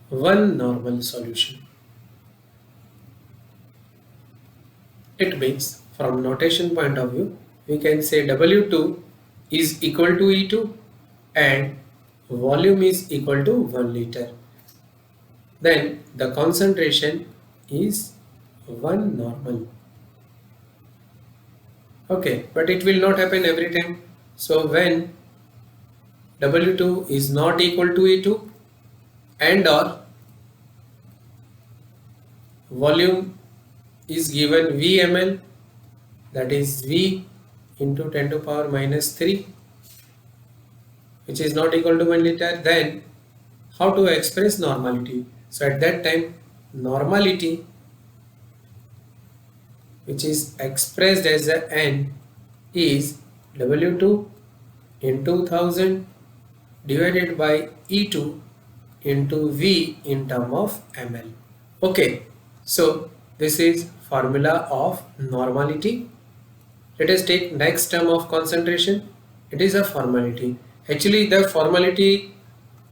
one normal solution. It means from notation point of view, we can say W2 is equal to E2 and volume is equal to 1 liter. Then the concentration is 1 normal. Okay, but it will not happen every time. So when W2 is not equal to E2 and or volume is given V ml, that is V into 10 to power minus 3, which is not equal to 1 liter, then how to express normality? So at that time, normality, which is expressed as a N, is W2 into 1000 divided by E2 into V in term of ml. Okay, so this is formula of normality. Let us take next term of concentration. It is a formality. Actually, the formality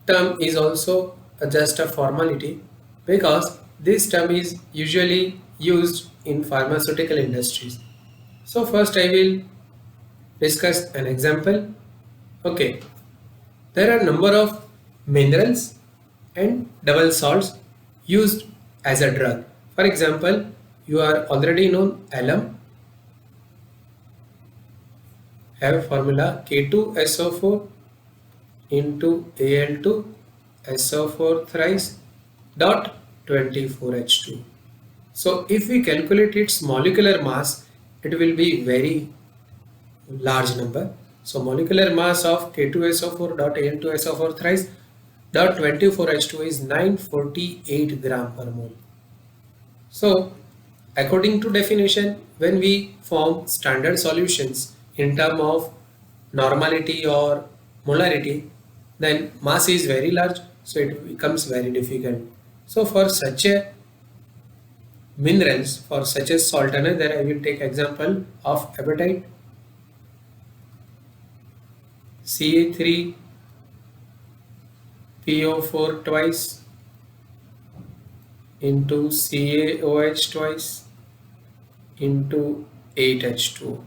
term is also just a formality because this term is usually used in pharmaceutical industries. So first I will discuss an example. Okay, there are number of minerals and double salts used as a drug. For example, you are already known alum, have formula K2SO4 into Al2 SO4 thrice dot 24H2. So if we calculate its molecular mass, it will be very large number. So molecular mass of K2SO4 dot Al2SO4 thrice dot 24H2 is 948 gram per mole. So according to definition, when we form standard solutions in term of normality or molarity, then mass is very large, so it becomes very difficult. So for such a minerals, for such a salt, another I will take example of apatite, Ca3 PO4 twice into CaOH twice into 8H2O.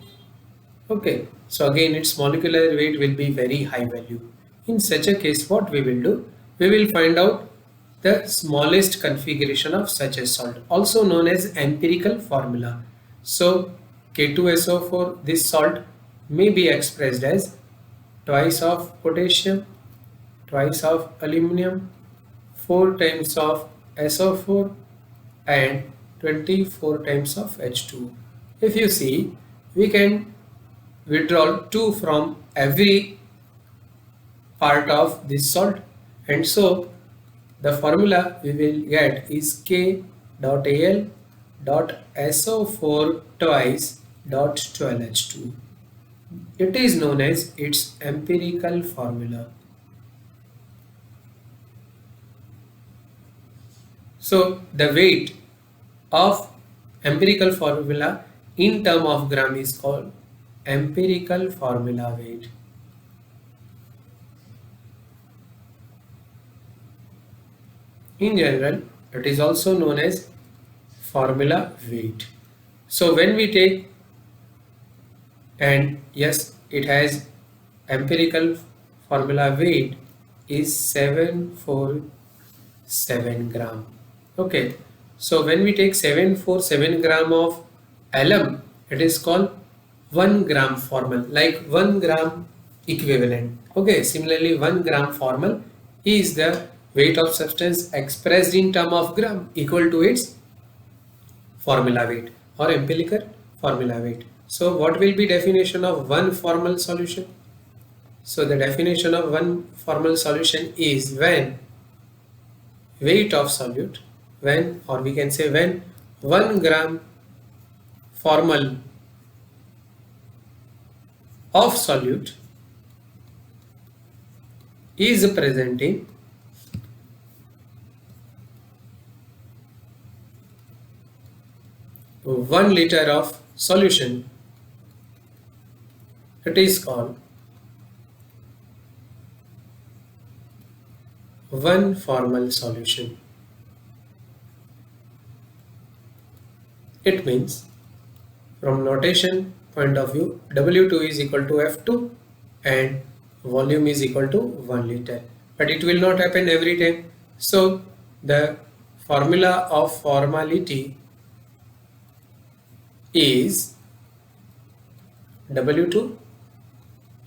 Okay, so again its molecular weight will be very high value. In such a case, what we will do? We will find out the smallest configuration of such a salt, also known as empirical formula. So K2SO4, this salt may be expressed as twice of potassium, twice of aluminum, 4 times of SO4 and 24 times of H2. If you see, we can withdraw 2 from every part of this salt, and so the formula we will get is K dot Al dot SO4 twice dot 12H2. It is known as its empirical formula. So the weight of empirical formula in term of gram is called empirical formula weight. In general, it is also known as formula weight. So when we take, and yes, it has empirical formula weight is 747 gram. Okay, so when we take 747 gram of alum, it is called 1 gram formal, like 1 gram equivalent. Okay, similarly 1 gram formal is the weight of substance expressed in term of gram equal to its formula weight or empirical formula weight. So what will be definition of one formal solution? So the definition of one formal solution is when weight of solute, when, or we can say when 1 gram formal of solute is present in 1 liter of solution, it is called one formal solution. It means from notation point of view, W2 is equal to F2 and volume is equal to 1 liter. But it will not happen every time. So the formula of formality is W2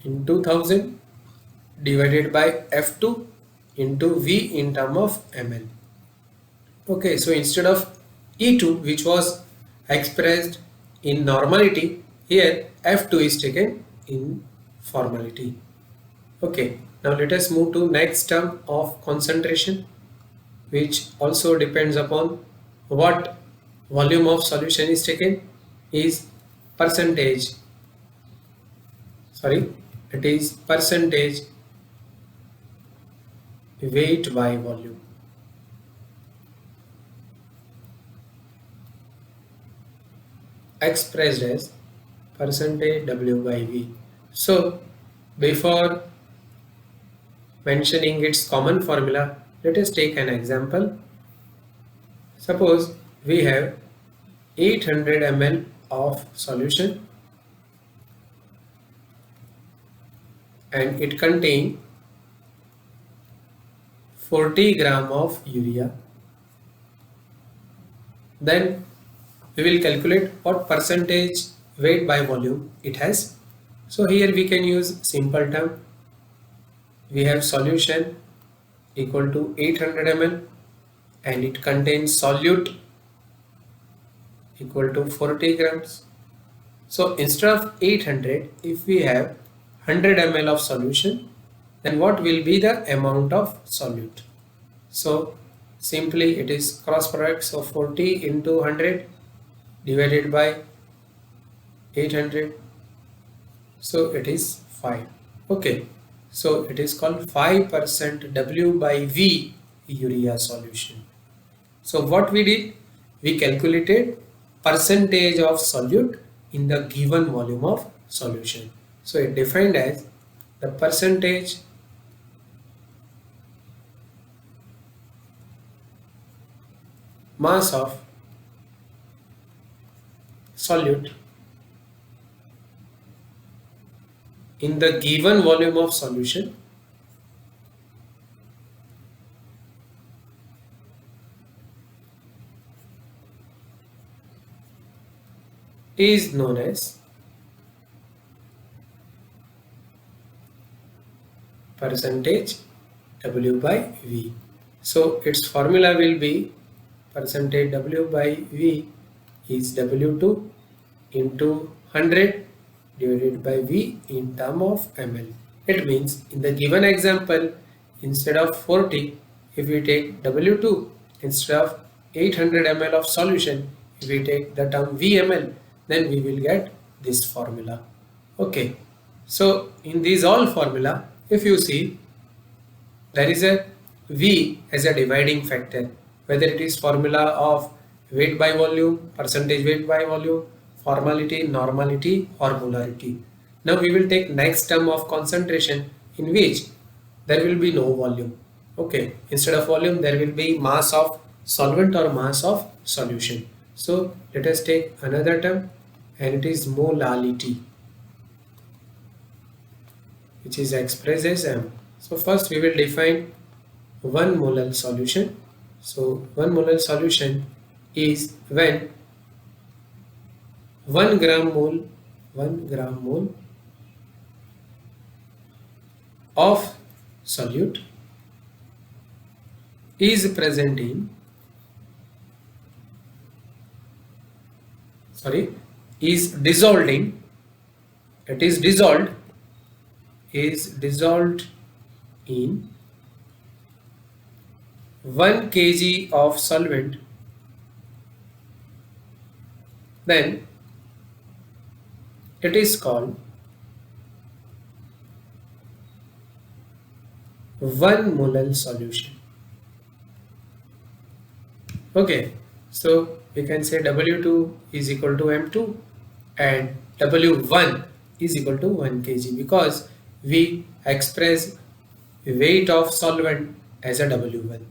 into 1000 divided by F2 into V in term of ml. Okay, so instead of E2 which was expressed in normality, here F2 is taken in formality. Okay, now let us move to next term of concentration, which also depends upon what volume of solution is taken, is percentage, it is percentage weight by volume. Expressed as percentage W by V. So before mentioning its common formula, let us take an example. Suppose we have 800 ml of solution and it contains 40 gram of urea. Then we will calculate what percentage weight by volume it has. So here we can use simple term. We have solution equal to 800 ml and it contains solute equal to 40 grams. So instead of 800, if we have 100 ml of solution, then what will be the amount of solute? So simply it is cross products of 40 into 100 divided by 800. So it is 5. Okay. So it is called 5% W by V urea solution. So what we did? We calculated percentage of solute in the given volume of solution. So it defined as the percentage mass of solute in the given volume of solution is known as percentage W by V. So its formula will be percentage W by V is W2 into 100 divided by V in term of ml. It means in the given example, instead of 40, if we take W2 instead of 800 ml of solution, if we take the term VML, then we will get this formula. Okay, so in these all formula, if you see, there is a V as a dividing factor, whether it is formula of weight by volume, percentage weight by volume, formality, normality or molarity. Now we will take next term of concentration, in which there will be no volume. Okay, instead of volume there will be mass of solvent or mass of solution. So let us take another term, and it is molality, which is expressed as m. So first we will define 1 molar solution. So 1 molar solution is when 1 gram mole of solute is present in, is dissolved in, is dissolved in 1 kg of solvent, then it is called 1 molar solution. Okay, so we can say W2 is equal to M2 and W1 is equal to 1 kg, because we express weight of solvent as a W1.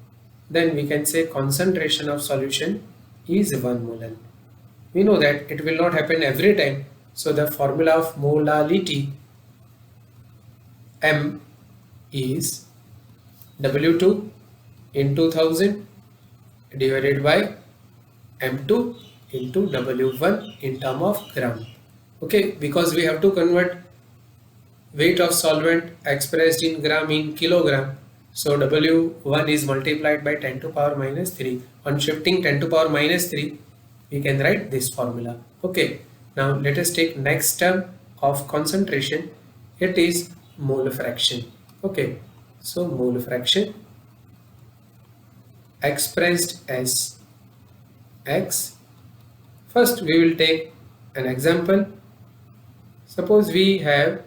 Then we can say concentration of solution is 1 molar. We know that it will not happen every time. So the formula of molality, M, is W2 into 1000 divided by M2 into W1 in term of gram. Okay, because we have to convert weight of solvent expressed in gram in kilogram. So W1 is multiplied by 10 to power minus 3. On shifting 10 to power minus 3, we can write this formula. Okay, now let us take next term of concentration. It is mole fraction. Okay, so mole fraction expressed as X. First we will take an example. Suppose we have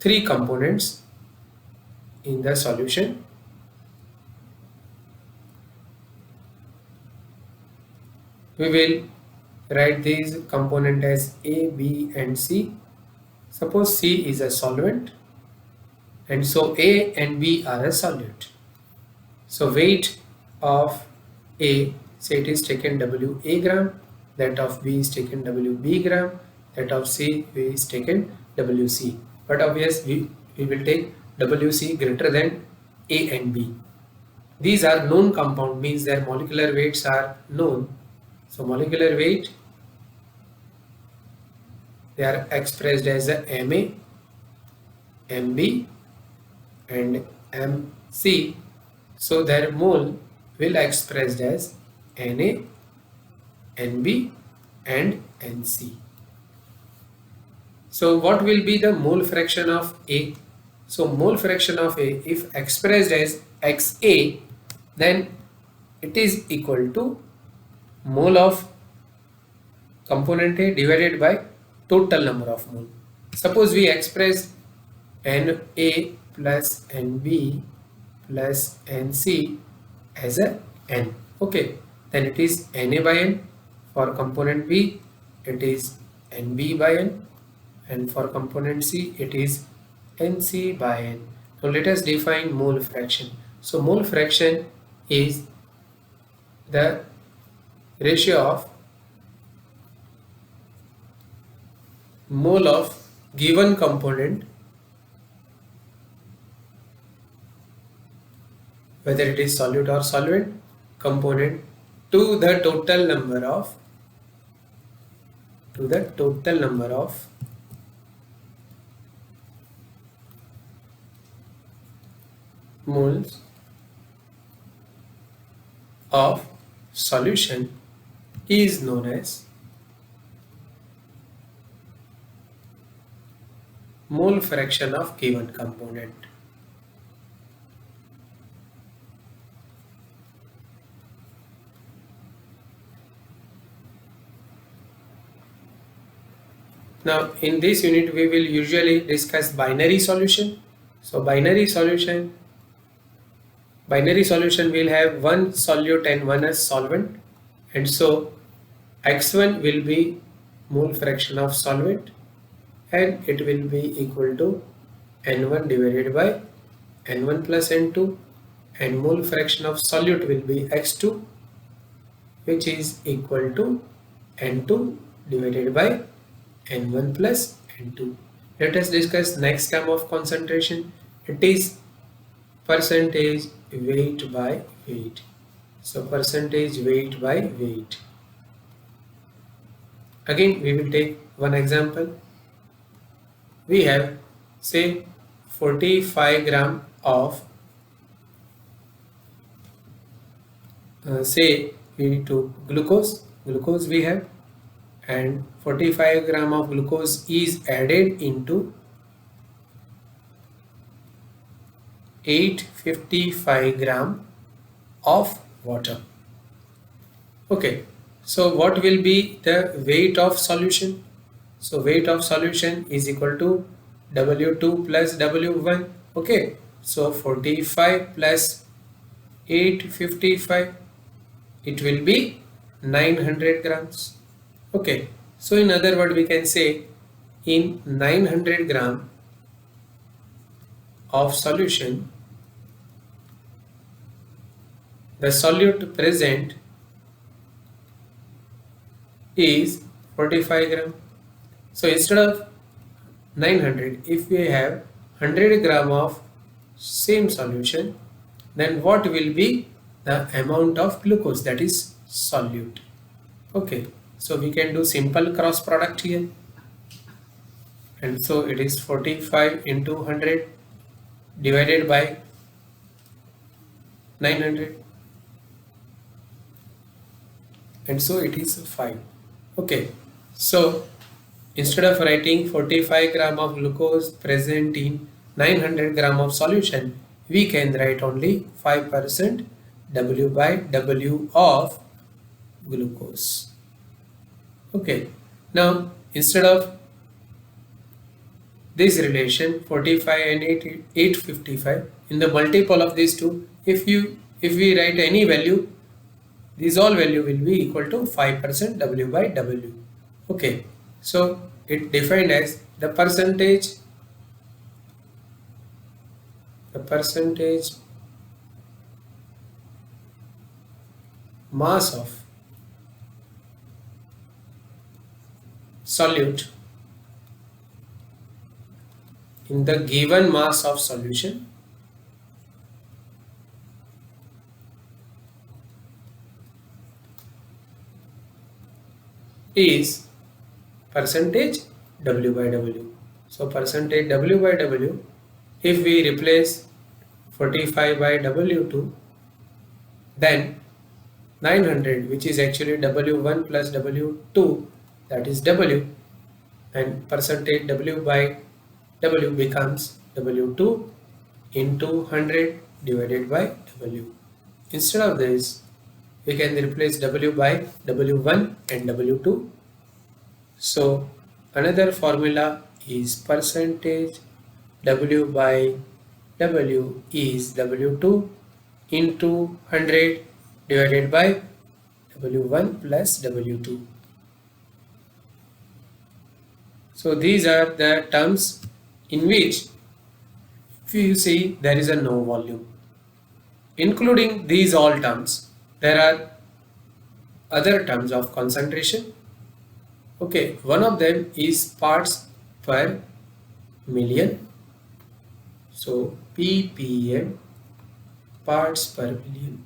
3 components in the solution. We will write these components as A, B and C. Suppose C is a solvent, and so A and B are a solute. So weight of A, say it is taken WA gram, that of B is taken WB gram, that of C is taken WC. But obviously we will take WC greater than A and B. These are known compound, means their molecular weights are known. So molecular weight, they are expressed as a Ma, Mb and Mc. So their mole will expressed as Na, Nb and Nc. So what will be the mole fraction of A? So mole fraction of A, if expressed as Xa, then it is equal to mole of component A divided by total number of mole. Suppose we express Na plus Nb plus Nc as a N. Okay, then it is Na by N. For component B, it is Nb by N, and for component C, it is Nc by N. Now let us define mole fraction. So mole fraction is the ratio of mole of given component, whether it is solute or solvent component, to the total number of to the total number of moles of solution is known as mole fraction of given component. Now in this unit we will usually discuss binary solution. So binary solution will have one solute and one as solvent, and so x1 will be mole fraction of solvent and it will be equal to n1 divided by n1 plus n2, and mole fraction of solute will be x2, which is equal to n2 divided by n1 plus n2. Let us discuss next term of concentration. It is percentage weight by weight. So percentage weight by weight. Again we will take one example. We have say 45 gram of say we took glucose we have, and 45 gram of glucose is added into 855 gram of water. Okay, so what will be the weight of solution? So weight of solution is equal to W2 plus W1. Okay, so 45 plus 855, it will be 900 grams. Okay, so in other words we can say in 900 gram of solution, the solute present is 45 gram. So instead of 900, if we have 100 gram of same solution, then what will be the amount of glucose, that is solute. Okay, so we can do simple cross product here, and so it is 45 into 100 divided by 900, and so it is 5. Okay, so instead of writing 45 gram of glucose present in 900 gram of solution, we can write only 5% W by W of glucose. Okay, now instead of this relation 45 and 855, in the multiple of these two, if we write any value, these all value will be equal to 5% W by W. Okay, so it defined as the percentage mass of solute in the given mass of solution is percentage W by W. So percentage W by W, if we replace 45 by W2, then 900, which is actually W1 plus W2, that is W, and percentage W by W becomes W2 into 100 divided by W. Instead of this, we can replace W by W1 and W2. So another formula is percentage W by W is W2 into 100 divided by W1 plus W2. So these are the terms in which, if you see, there is a no volume. Including these all terms, there are other terms of concentration. Okay, one of them is parts per million. So ppm, parts per million.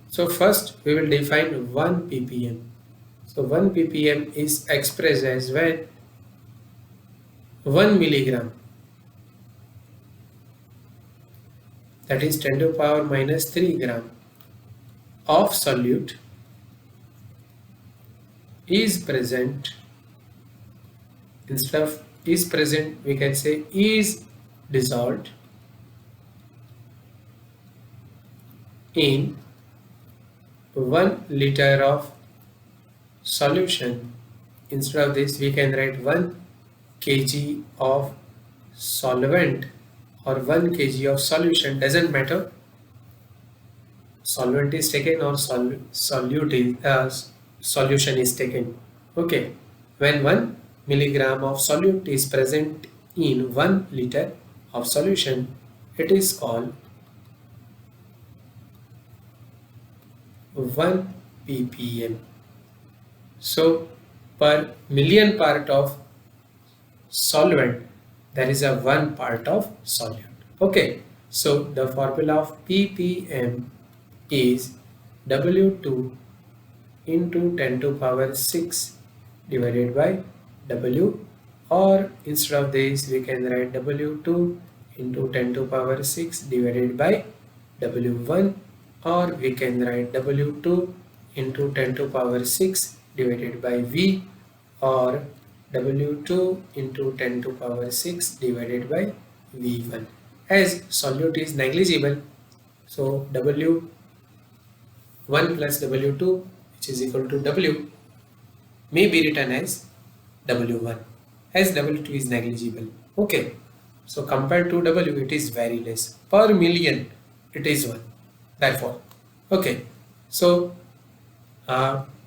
So So first we will define 1 ppm. So 1 ppm is expressed as when 1 milligram, that is 10 to the power minus 3 gram of solute is present. Instead of is present, we can say is dissolved in 1 liter of solution. Instead of this, we can write 1 kg of solvent or 1 kg of solution, doesn't matter. Solvent is taken or solute is, solution is taken. Okay, when 1 milligram of solute is present in 1 liter of solution, it is called 1 ppm. So per million part of solvent, there is a 1 part of solute. Okay, so the formula of ppm is W2 into 10 to the power 6 divided by W, or instead of this we can write W2 into 10 to the power 6 divided by W1, or we can write W2 into 10 to the power 6 divided by V, or W2 into 10 to the power 6 divided by V1. As solute is negligible, so W1 plus W2, which is equal to W, may be written as W1, as W2 is negligible. Okay, so compared to W, it is very less. Per million, it is 1. Therefore, okay, so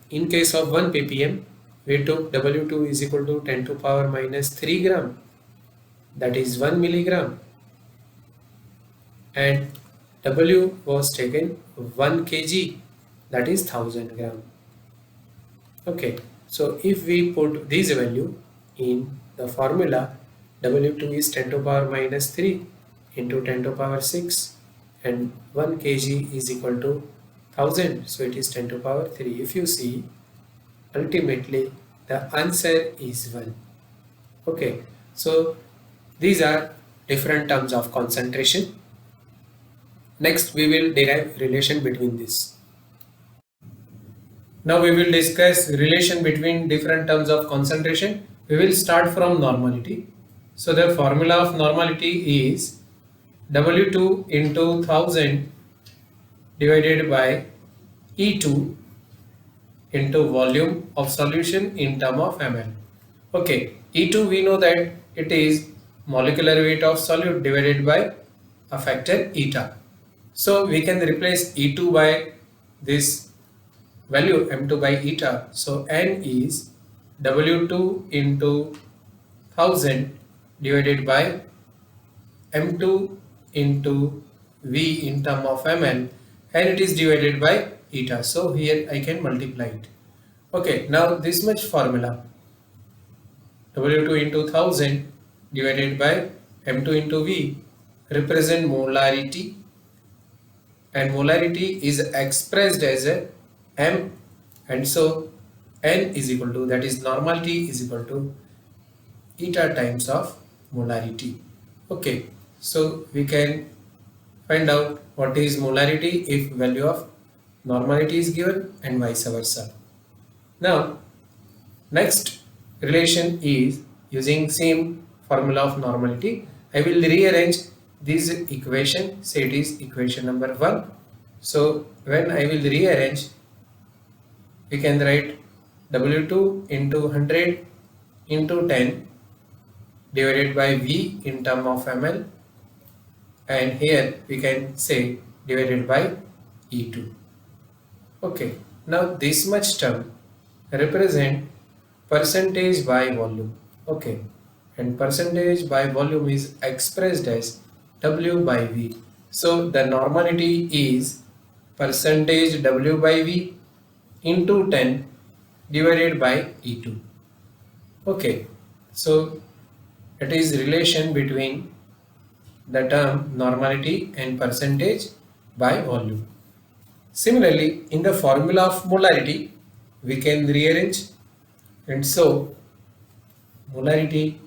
in case of 1 ppm, we took W2 is equal to 10 to the power minus 3 gram, that is 1 milligram, and W was taken 1 kg, that is 1000 gram. Okay, so if we put this value in the formula, W2 is 10 to the power minus 3 into 10 to the power 6, and 1 kg is equal to 1000, so it is 10 to the power 3. If you see, ultimately the answer is 1. Okay, so these are different terms of concentration. Next we will derive relation between this. Now we will discuss relation between different terms of concentration. We will start from normality. So the formula of normality is W2 into 1000 divided by E2 into volume of solution in term of ml. Okay, E2 we know that it is molecular weight of solute divided by a factor eta. So we can replace E2 by this value m2 by eta. So n is W2 into 1000 divided by m2 into V in term of ml, and it is divided by eta. So here I can multiply it. Okay, now this much formula, W2 into 1000 divided by m2 into V, represent molarity, and molarity is expressed as a m, and so n is equal to, that is normality is equal to eta times of molarity. Okay, so we can find out what is molarity if value of normality is given and vice versa. Now next relation is using same formula of normality. I will rearrange this equation, say it is equation number 1. So when I will rearrange, we can write W2 into 100 into 10 divided by V in term of ml, and here we can say divided by E2. Okay, now this much term represent percentage by volume. Okay, and percentage by volume is expressed as W by V. So the normality is percentage W by V into 10 divided by E2. Okay, so it is relation between the term normality and percentage by volume. Similarly, in the formula of molarity, we can rearrange, and so molarity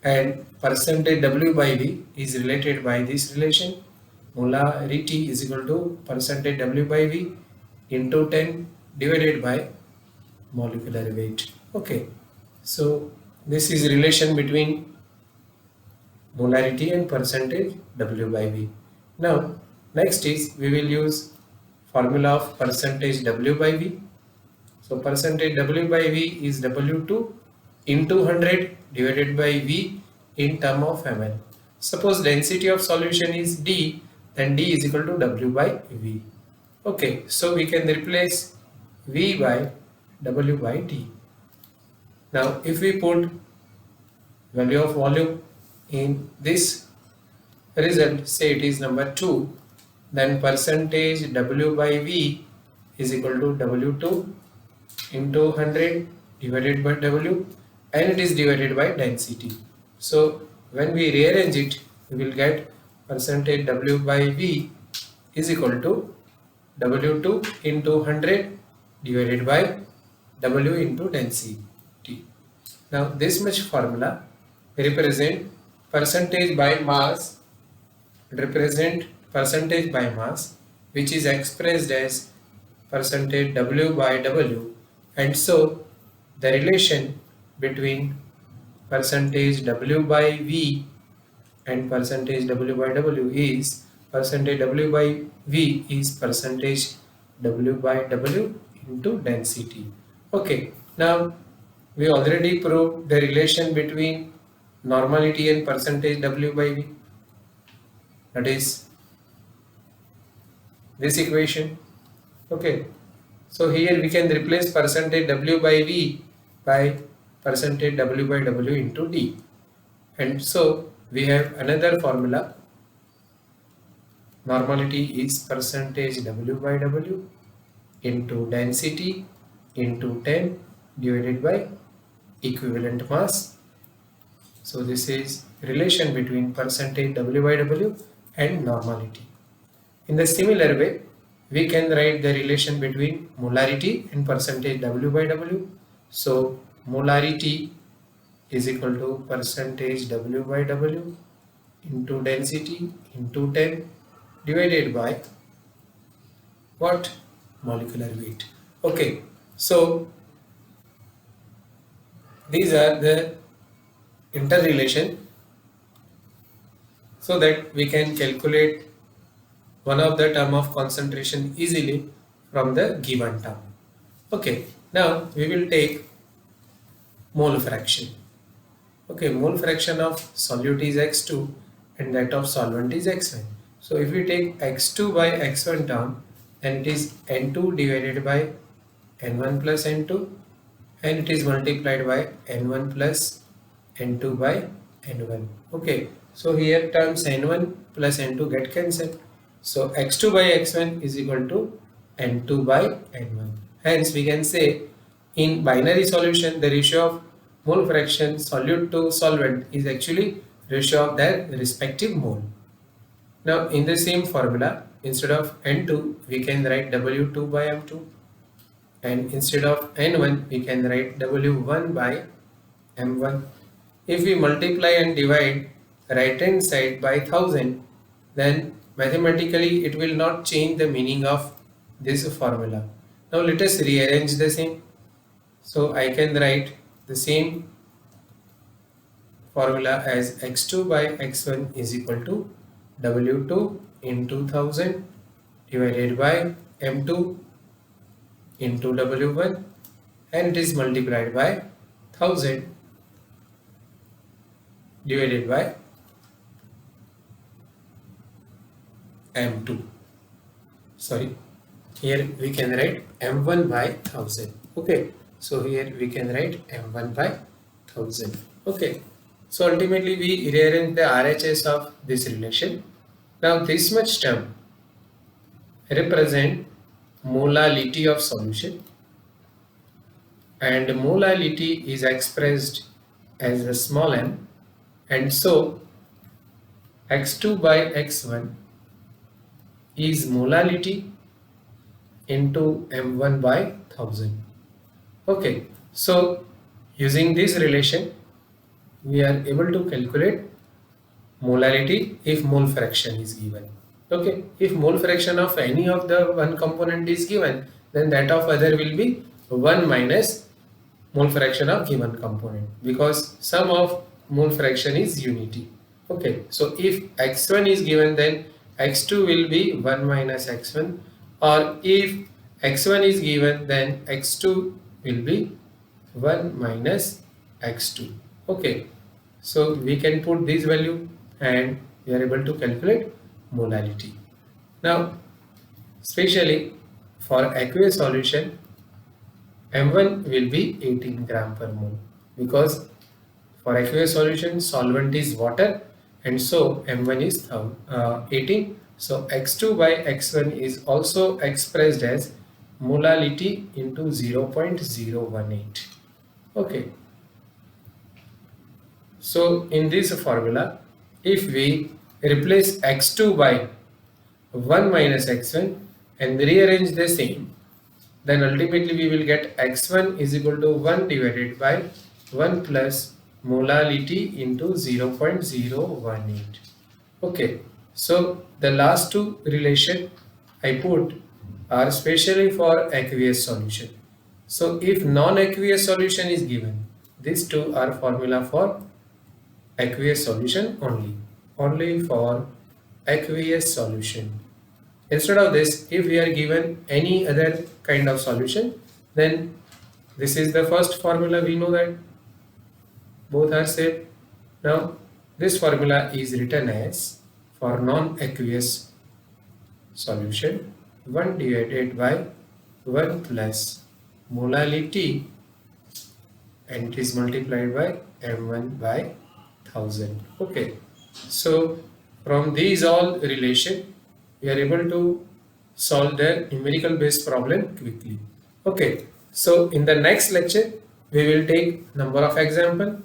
and percentage W by V is related by this relation. Molarity is equal to percentage W by V into 10 divided by molecular weight. Okay, so this is relation between molarity and percentage W by V. Now next is we will use formula of percentage W by V. So percentage W by V is W2 into 100 divided by V in term of ml. Suppose density of solution is D, then D is equal to W by V. Okay, so we can replace V by W by D. Now if we put value of volume in this result, say it is number 2, then percentage W by V is equal to W2 into 100 divided by W, and it is divided by density. So when we rearrange it, we will get percentage W by V is equal to W2 into 100 divided by W into density. Now this much formula represent percentage by mass, which is expressed as percentage W by W, and so the relation between percentage W by V and percentage W by W is percentage W by V is percentage W by W into density. Okay, now we already proved the relation between normality and percentage W by V, that is this equation. Okay, so here we can replace percentage W by V by percentage W by W into D, and so we have another formula. Normality is percentage W by W into density into 10 divided by equivalent mass. So this is relation between percentage W by W and normality. In the similar way, we can write the relation between molarity and percentage W by W. So molarity is equal to percentage W by W into density into 10 divided by what? Molecular weight. Okay, so these are the interrelation, so that we can calculate one of the term of concentration easily from the given term. Okay, now we will take mole fraction. Okay, mole fraction of solute is x2 and that of solvent is x1. So if we take x2 by x1 term, then it is n2 divided by n1 plus n2, and it is multiplied by n1 plus n2 by n1. Okay, so here terms n1 plus n2 get cancelled. So x2 by x1 is equal to n2 by n1. Hence we can say in binary solution the ratio of mole fraction solute to solvent is actually ratio of their respective mole. Now in the same formula, instead of n2 we can write w2 by m2, and instead of n1 we can write w1 by m1. If we multiply and divide right hand side by 1000, then mathematically it will not change the meaning of this formula. Now let us rearrange the same. So I can write the same formula as x2 by x1 is equal to w2 into 1000 divided by m2 into w1, and it is multiplied by 1000 divided by m2. Sorry, here we can write m1 by 1000. Okay, so here we can write m1 by 1000. Okay, so ultimately we rearrange the RHS of this relation. Now this much term represent molality of solution, and molality is expressed as a small m, and so x2 by x1 is molality into m1 by 1000. Okay, so using this relation we are able to calculate molality if mole fraction is given. Okay, if mole fraction of any of the one component is given, then that of other will be 1 minus mole fraction of given component, because sum of mole fraction is unity. Okay, so if x1 is given, then x2 will be 1 minus x1, or if x1 is given, then x2 will be 1 minus x2. Okay, so we can put this value and we are able to calculate molality. Now, especially for aqueous solution, M1 will be 18 gram per mole, because for aqueous solution solvent is water, and so M1 is 18. So x2 by x1 is also expressed as molality into 0.018. Okay. So in this formula, if we replace x2 by 1 minus x1 and rearrange the same, then ultimately we will get x1 is equal to 1 divided by 1 plus molality into 0.018. Okay, so the last two relation I put are specially for aqueous solution. So if non-aqueous solution is given, these two are formula for aqueous solution only for aqueous solution. Instead of this, if we are given any other kind of solution, then this is the first formula. We know that both are same. Now this formula is written as, for non-aqueous solution, 1 divided by 1 plus molality, and it is multiplied by m1 by 1000. Okay, so from these all relation we are able to solve the numerical based problem quickly. Okay, so in the next lecture we will take number of example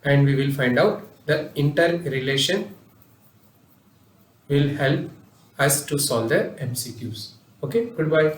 and we will find out the interrelation will help us to solve the MCQs. Okay, goodbye.